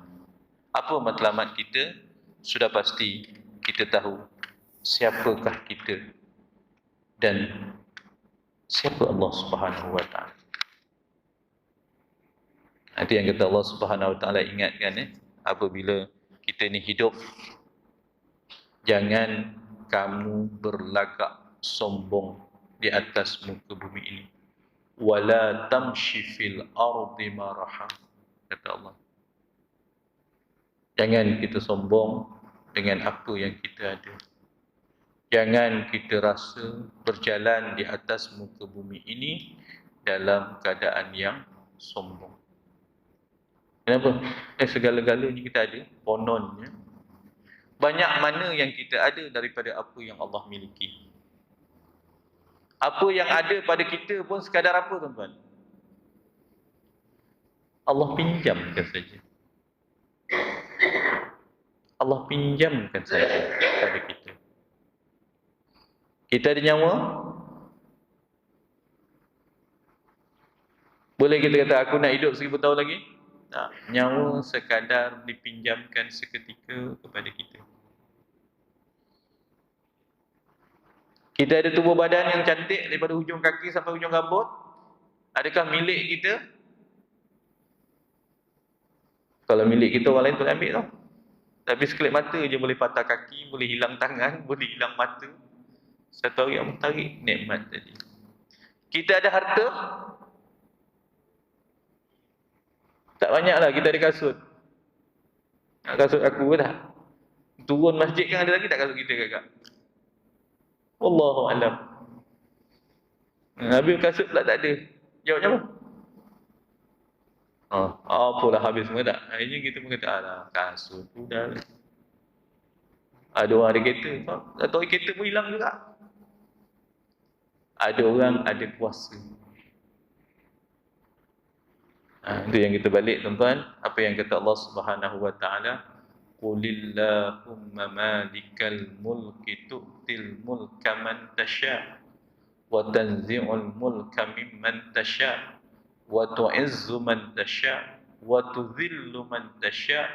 Apa matlamat kita? Sudah pasti kita tahu siapakah kita dan siapa Allah Subhanahu wa taala. Itu yang kata Allah Subhanahu wa taala ingatkan, apabila kita ni hidup, jangan kamu berlagak sombong di atas muka bumi ini. wala tamshi fil ardi maraha. Kata Allah, jangan kita sombong dengan apa yang kita ada. Jangan kita rasa berjalan di atas muka bumi ini dalam keadaan yang sombong. Kenapa? Segala-galanya kita ada, kononnya. Banyak mana yang kita ada daripada apa yang Allah miliki. Apa yang ada pada kita pun sekadar apa, tuan-tuan? Allah pinjamkan saja. Allah pinjamkan saja pada kita. Kita ada nyawa. Boleh kita kata aku nak hidup 1000 tahun lagi? Tak. Nyawa sekadar dipinjamkan seketika kepada kita. Kita ada tubuh badan yang cantik daripada hujung kaki sampai hujung rambut. Adakah milik kita? Kalau milik kita, orang lain tu ambil tau. Tapi sekelip mata je boleh patah kaki, boleh hilang tangan, boleh hilang mata. Satu hari yang tarik nikmat tadi. Kita ada harta? Tak banyaklah, kita ada kasut. Kasut aku ke tak? Turun masjid kan ada lagi tak kasut kita kakak? Wallahu alam. Habis kasut pula tak ada. Jawabnya apa? Apalah habis semua tak? Akhirnya kita pun kata, alah kasut tu dah. Ada orang ada kereta, atau kereta pun hilang juga. Ada orang ada kuasa. Itu yang kita balik, tuan-tuan. Apa yang kata Allah Subhanahu wa taala, qulillahumma malikal mulki tu'til mulka man tasha wa tanzi'ul mulka mimman tasha wa tu'izzu man tasha wa tudhillu man tasha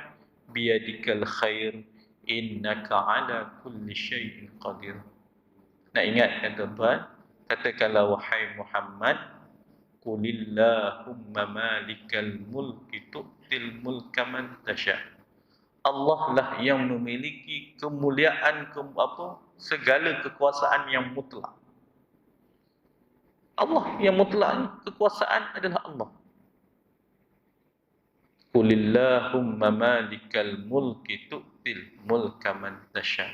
biyadikal khair innaka ala kulli syai'in qadir. Nak ingat kan, tuan-tuan? Katakanlah wahai Muhammad, qulillahumma malikal mulki tu'til mulka man tasha. Allah lah yang memiliki kemuliaan, segala kekuasaan yang mutlak. Allah yang mutlak, kekuasaan adalah Allah. Qulillahumma malikal mulki tu'til mulka man tasha.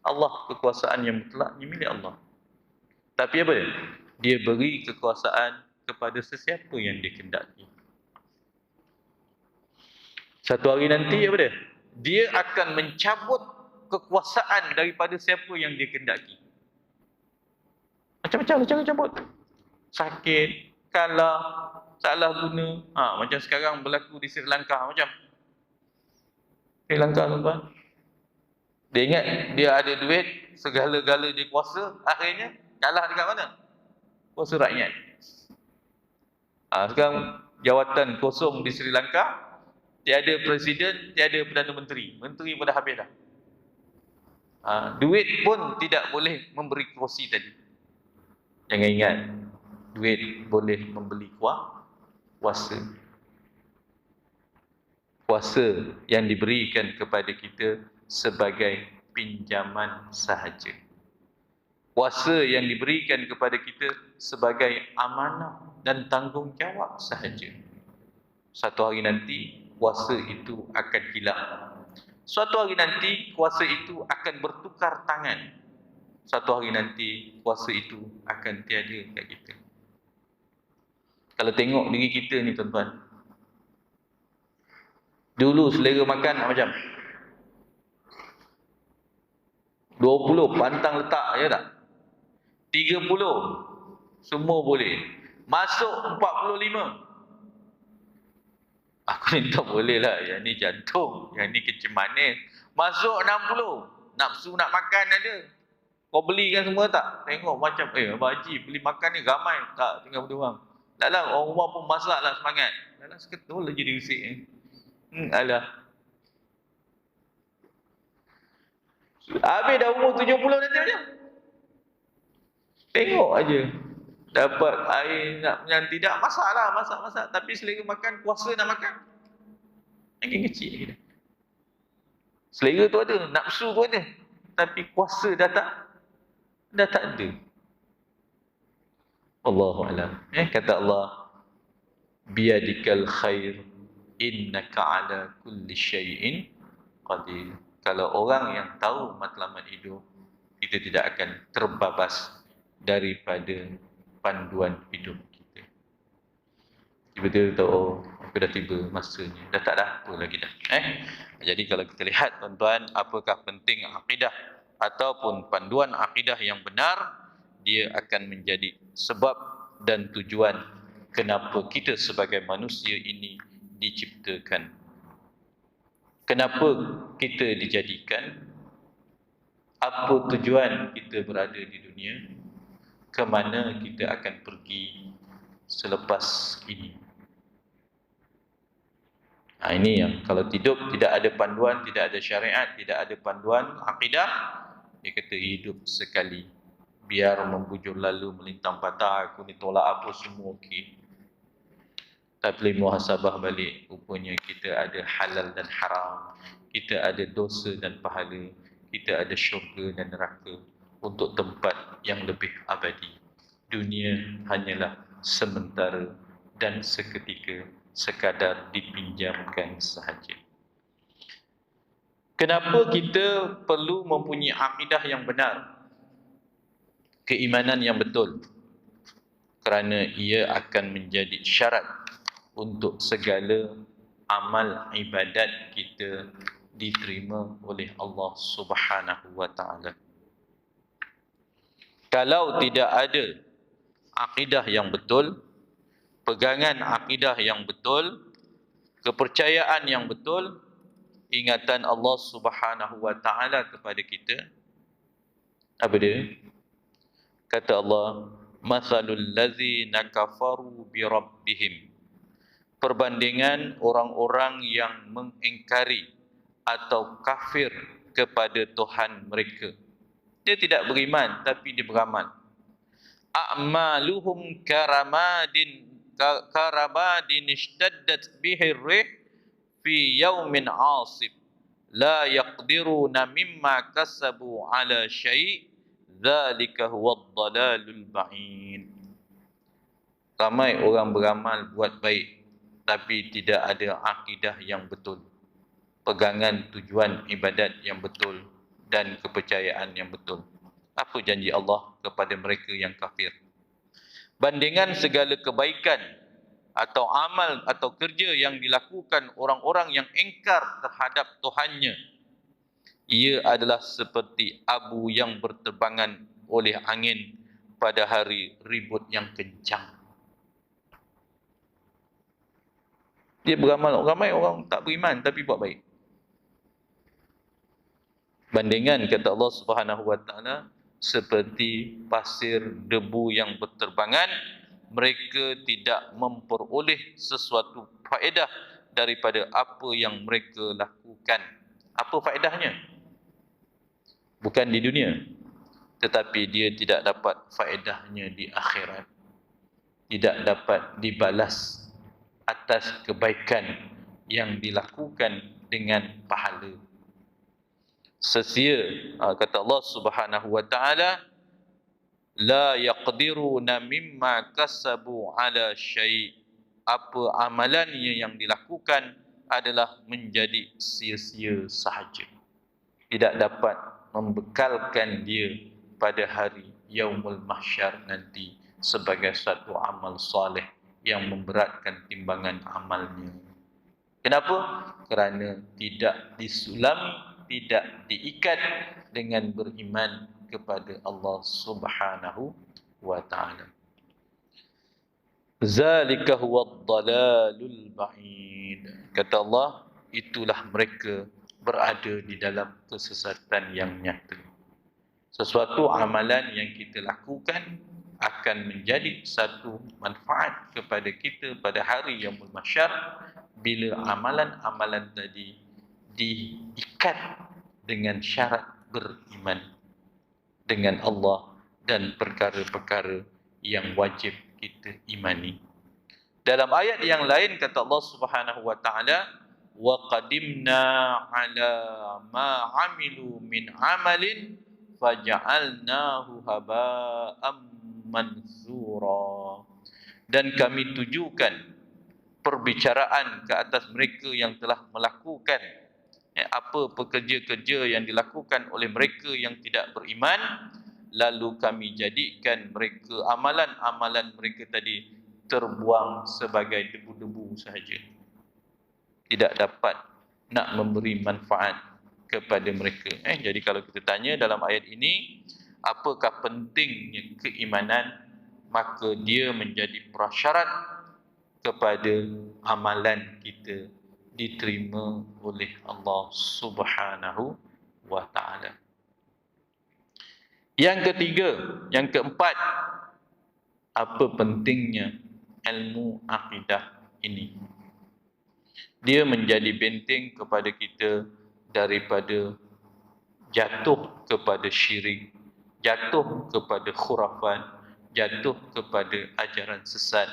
Allah kekuasaan yang mutlak ni milik Allah. Tapi apa dia? Dia beri kekuasaan kepada sesiapa yang dia kendaki. Satu hari nanti apa dia? Dia akan mencabut kekuasaan daripada siapa yang dia kendaki. Macam-macam cara cabut. Sakit, kalah, salah guna. Macam sekarang berlaku di Sri Lanka macam. Sri Lanka, tuan-tuan. Dia ingat dia ada duit, segala-gala dia kuasa, akhirnya kalah dekat mana? Kuasa rakyat. Sekarang jawatan kosong di Sri Lanka, tiada presiden, tiada perdana menteri. Menteri pun dah habis dah. Duit pun tidak boleh memberi kursi tadi. Jangan ingat, duit boleh membeli kuasa. Kuasa yang diberikan kepada kita sebagai pinjaman sahaja. Kuasa yang diberikan kepada kita sebagai amanah dan tanggungjawab sahaja. Satu hari nanti kuasa itu akan hilang. Suatu hari nanti kuasa itu akan bertukar tangan. Satu hari nanti kuasa itu akan tiada kat kita. Kalau tengok diri kita ni, tuan-tuan, dulu selera makan macam 20 pantang letak ya tak? 30 semua boleh. Masuk 45. Aku ni tak boleh lah. Yang ni jantung, yang ni kencing manis. Masuk 60. Nafsu nak makan ada. Kau belikan semua tak? Tengok macam, Abang Haji beli makan ni ramai. Tak, tinggal berdua orang. Dalam orang rumah pun masak lah semangat. Dalam seketul je diusik ni. Alah. Habis dah umur 70 nanti macam. Tengok aja. Dapat air yang tidak, masak. Tapi selera makan, kuasa nak makan. Makin kecil lagi dah. Selera tu ada, nafsu tu ada. Tapi kuasa dah tak ada. Wallahu alam. Kata Allah, biyadikal khair innaka ala kulli syai'in qadir. Kalau orang yang tahu matlamat hidup, kita tidak akan terbabas daripada panduan hidup kita. Tiba-tiba tahu, oh, aku dah tiba masanya, dah tak ada apa lagi dah. Jadi kalau kita lihat tuan-tuan, apakah penting akidah ataupun panduan akidah yang benar, dia akan menjadi sebab dan tujuan kenapa kita sebagai manusia ini diciptakan. Kenapa kita dijadikan? Apa tujuan kita berada di dunia? Ke mana kita akan pergi selepas ini? Ini yang kalau hidup tidak ada panduan, tidak ada syariat, tidak ada panduan akidah, dia kata hidup sekali. Biar membujur lalu melintang patah, aku ni tolak apa semua okey. Tapi muhasabah balik, rupanya kita ada halal dan haram, kita ada dosa dan pahala, kita ada syurga dan neraka untuk tempat yang lebih abadi. Dunia hanyalah sementara dan seketika, sekadar dipinjamkan sahaja. Kenapa kita perlu mempunyai akidah yang benar? Keimanan yang betul, kerana ia akan menjadi syarat untuk segala amal ibadat kita diterima oleh Allah Subhanahu wa taala. Kalau tidak ada akidah yang betul, pegangan akidah yang betul, kepercayaan yang betul, ingatan Allah Subhanahu wa taala kepada kita, apa dia? Kata Allah, mathalul ladzina kafaru bi rabbihim. Perbandingan orang-orang yang mengingkari atau kafir kepada Tuhan mereka. Dia tidak beriman tapi dia beramal. A'maluhum karamadin ishtaddat bihi rih fi yaumin 'asib la yaqdiruna mimma kasabu ala syai'. Dzalika huwad dalalul ba'id. Ramai orang beramal buat baik tapi tidak ada akidah yang betul, pegangan tujuan ibadat yang betul dan kepercayaan yang betul. Apa janji Allah kepada mereka yang kafir? Bandingan segala kebaikan atau amal atau kerja yang dilakukan orang-orang yang ingkar terhadap Tuhannya, ia adalah seperti abu yang berterbangan oleh angin pada hari ribut yang kencang. Dia beramal, ramai orang tak beriman tapi buat baik. Bandingan, kata Allah Subhanahu wa taala, seperti pasir debu yang berterbangan, mereka tidak memperoleh sesuatu faedah daripada apa yang mereka lakukan. Apa faedahnya? Bukan di dunia, tetapi dia tidak dapat faedahnya di akhirat. Tidak dapat dibalas atas kebaikan yang dilakukan dengan pahala. Sesia, kata Allah Subhanahu wa taala, la yaqdiruna mimma kasabu ala syai'. Apa amalannya yang dilakukan adalah menjadi sia-sia sahaja. Tidak dapat membekalkan dia pada hari yaumul mahsyar nanti sebagai satu amal soleh yang memberatkan timbangan amalnya. Kenapa? Kerana tidak disulami, tidak diikat dengan beriman kepada Allah Subhanahu wa taala. Zalika huwad dalalul ba'id. Kata Allah, itulah mereka berada di dalam kesesatan yang nyata. Sesuatu amalan yang kita lakukan akan menjadi satu manfaat kepada kita pada hari yaumul mahsyar bila amalan-amalan tadi diikat dengan syarat beriman dengan Allah dan perkara-perkara yang wajib kita imani. Dalam ayat yang lain kata Allah Subhanahu wa taala, wa qadimna ala ma amilu min amalin faja'alnahu haba'am mansura. dan kami tujukan perbicaraan ke atas mereka yang telah melakukan apa pekerja-kerja yang dilakukan oleh mereka yang tidak beriman, lalu kami jadikan mereka, amalan-amalan mereka tadi terbuang sebagai debu-debu sahaja, tidak dapat nak memberi manfaat kepada mereka. Jadi kalau kita tanya dalam ayat ini, apakah pentingnya keimanan, maka dia menjadi prasyarat kepada amalan kita diterima oleh Allah Subhanahu wa taala. Yang ketiga, yang keempat, apa pentingnya ilmu akidah ini? Dia menjadi benteng kepada kita daripada jatuh kepada syirik, jatuh kepada khurafat, jatuh kepada ajaran sesat,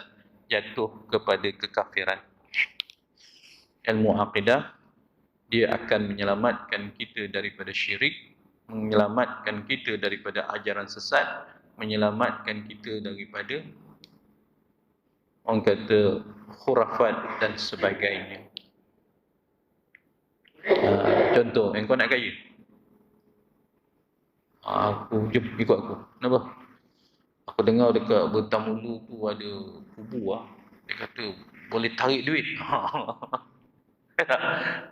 jatuh kepada kekafiran. Ilmu akidah, dia akan menyelamatkan kita daripada syirik, menyelamatkan kita daripada ajaran sesat, menyelamatkan kita daripada orang kata khurafat dan sebagainya. Contoh, engkau nak kaya, aku jom ikut aku. Kenapa? Aku dengar dekat Bertamulu tu ada kubur dia kata boleh tarik duit.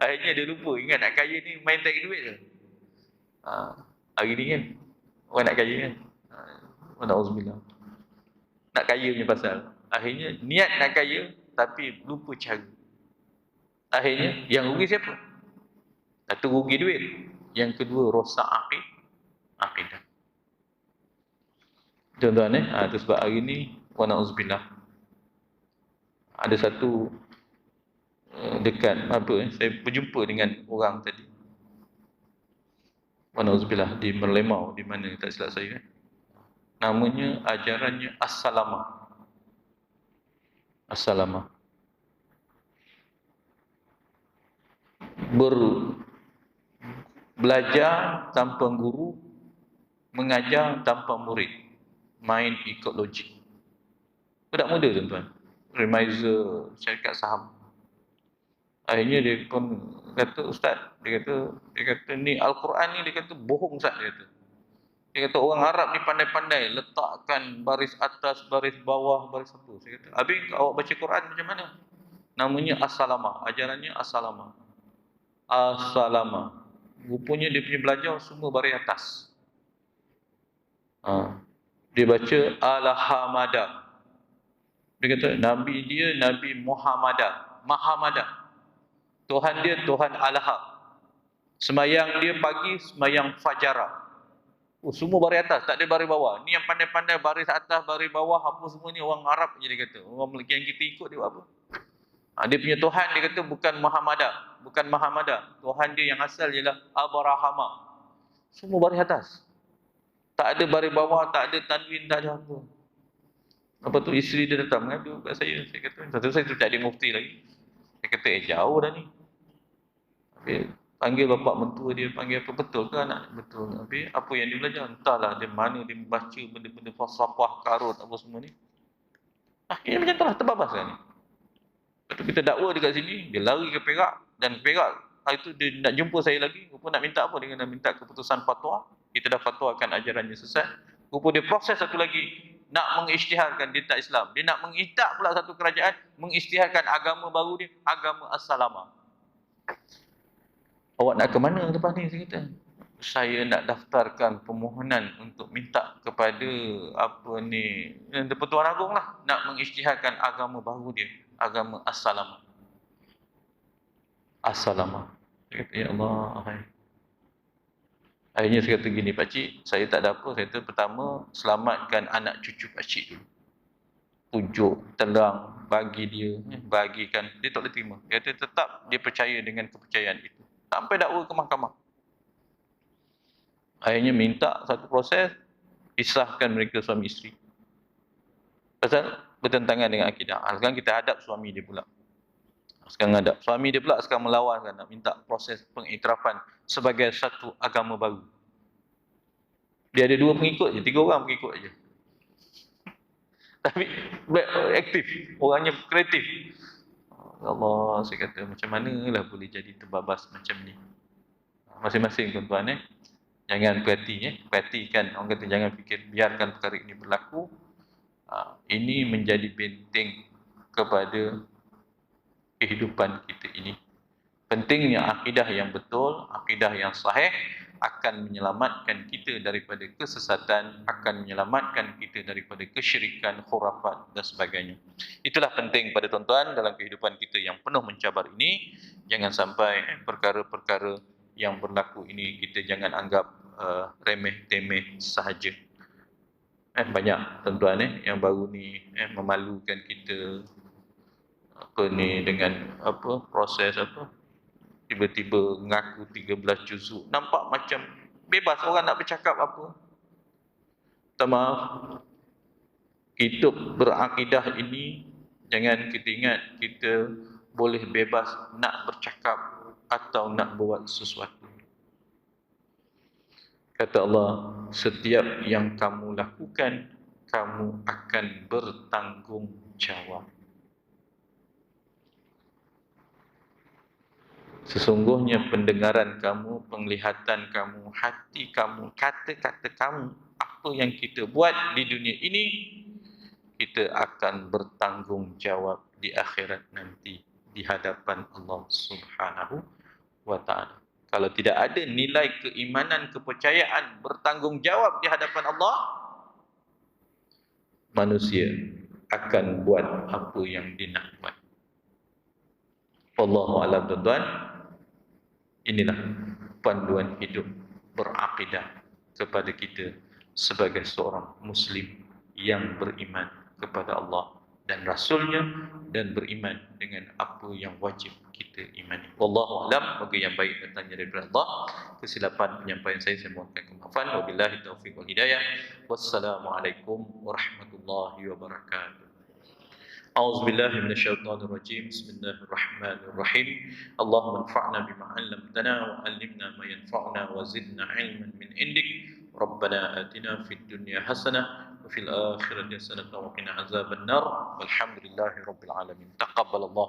Akhirnya dia lupa, ingat nak kaya ni main tarik duit je. Hari ni kan orang nak kaya kan, Alhamdulillah, nak kaya punya pasal. Akhirnya niat nak kaya tapi lupa cara. Akhirnya yang rugi siapa? Satu rugi duit, yang kedua rosak akidah. Tuan-tuan itu sebab hari ni Alhamdulillah ada satu dekat saya berjumpa dengan orang tadi, Alhamdulillah, di Merlemau, di mana tak silap saya, namanya ajarannya As-Salamah. Belajar tanpa guru, mengajar tanpa murid, main ikut logik. Budak muda tuan-tuan, remiser syarikat saham. Akhirnya dia pun kata, Ustaz, dia kata ni Al-Quran ni, dia kata bohong Ustaz, dia kata orang Arab ni pandai-pandai letakkan baris atas, baris bawah, baris apa. Saya kata, habis awak baca Quran macam mana? Namanya As-Salamah, ajarannya As-Salamah. As-Salamah. Rupanya dia punya belajar semua baris atas. Dia baca Al-Hamadah. Dia kata Nabi dia Nabi Mahamada. Tuhan dia Tuhan Al-Ha. Semayang dia pagi, semayang Fajara. Semua baris atas, tak ada baris bawah. Ni yang pandai-pandai baris atas, baris bawah, apa semua ni orang Arab je dia kata. Orang Melayu yang kita ikut dia buat apa? Dia punya Tuhan dia kata bukan Mahamada. Tuhan dia yang asal ialah Abrahama. Semua baris atas. Tak ada baris bawah, tak ada tanwin, tak ada apa. Apa tu, isteri dia datang mengadu kat saya. Saya kata, satu saya tu tak ada mufti lagi. Saya kata, jauh dah ni. Habis, panggil bapak mentua dia, panggil apa, betul ke anak? Betul. Habis, apa yang dia belajar? Entahlah, dia mana dia membaca benda-benda falsafah, karut, apa semua ni. Akhirnya macam tu lah, terbabas kan ni. Lepas tu kita dakwa dekat sini, dia lari ke Perak. Dan Perak, hari tu dia nak jumpa saya lagi. Rupa nak minta apa? Dia nak minta keputusan fatwa. Kita dah fatwakan ajarannya sesat. Rupa dia proses satu lagi, nak mengisytiharkan dia tak Islam. Dia nak mengisytihar pula satu kerajaan, mengisytiharkan agama baru dia, agama As-Salamah. Awak nak ke mana lepas ni? Saya kata, saya nak daftarkan permohonan untuk minta kepada Pertuan Agong lah, nak mengisytiharkan agama baru dia, agama As-Salamah. As-Salamah. Saya kata, ya Allah. Akhirnya saya kata gini, pakcik, saya tak ada apa. Saya kata, pertama, selamatkan anak cucu pakcik dulu. Pujuk, telang, bagi dia, bagikan. Dia tak boleh terima. Dia kata tetap dia percaya dengan kepercayaan itu. Sampai dakwa ke mahkamah. Akhirnya minta satu proses, pisahkan mereka suami isteri. Pasal bertentangan dengan akidah. Sekarang kita hadap suami dia pula. Sekarang hadap. Suami dia pula sekarang melawan, nak minta proses pengiktirafan sebagai satu agama baru. Dia ada 2 pengikut je, 3 orang pengikut je. Tapi aktif, orangnya kreatif. Ya Allah, saya kata macam manalah boleh jadi terbabas macam ni. Masing-masing tuan-tuan jangan perhatikan, orang kata jangan fikir, biarkan perkara ini berlaku. Ini menjadi benteng kepada kehidupan kita ini. Pentingnya akidah yang betul, akidah yang sahih akan menyelamatkan kita daripada kesesatan, akan menyelamatkan kita daripada kesyirikan, khurafat dan sebagainya. Itulah penting pada tuan-tuan dalam kehidupan kita yang penuh mencabar ini. Jangan sampai perkara-perkara yang berlaku ini kita jangan anggap remeh-temeh sahaja. Banyak tuan-tuan yang baru ni memalukan kita dengan proses tiba-tiba ngaku 13 juzuk, nampak macam bebas orang nak bercakap apa. Minta maaf, hidup berakidah ini jangan kita ingat kita boleh bebas nak bercakap atau nak buat sesuatu. Kata Allah, setiap yang kamu lakukan, kamu akan bertanggungjawab. Sesungguhnya pendengaran kamu, penglihatan kamu, hati kamu, kata-kata kamu, apa yang kita buat di dunia ini, kita akan bertanggungjawab di akhirat nanti di hadapan Allah Subhanahu wa ta'ala. Kalau tidak ada nilai keimanan, kepercayaan, bertanggungjawab di hadapan Allah, manusia akan buat apa yang dia nak buat. Wallahu a'lam tuan-tuan. Inilah panduan hidup berakidah kepada kita sebagai seorang Muslim yang beriman kepada Allah dan Rasulnya dan beriman dengan apa yang wajib kita imani. Wallahu a'lam. Bagi yang baik datangnya daripada Allah. Kesilapan penyampaian saya mohonkan kemaafan. Wabillahi taufiq wal hidayah. Wassalamualaikum warahmatullahi wabarakatuh. أعوذ بالله من الشيطان الرجيم بسم الله الرحمن الرحيم اللهم انفعنا بما علمتنا وعلمنا ما ينفعنا وزدنا علما من عندك ربنا آتنا في الدنيا حسنة وفي الآخرة حسنة وقنا عذاب النار والحمد لله رب العالمين تقبل الله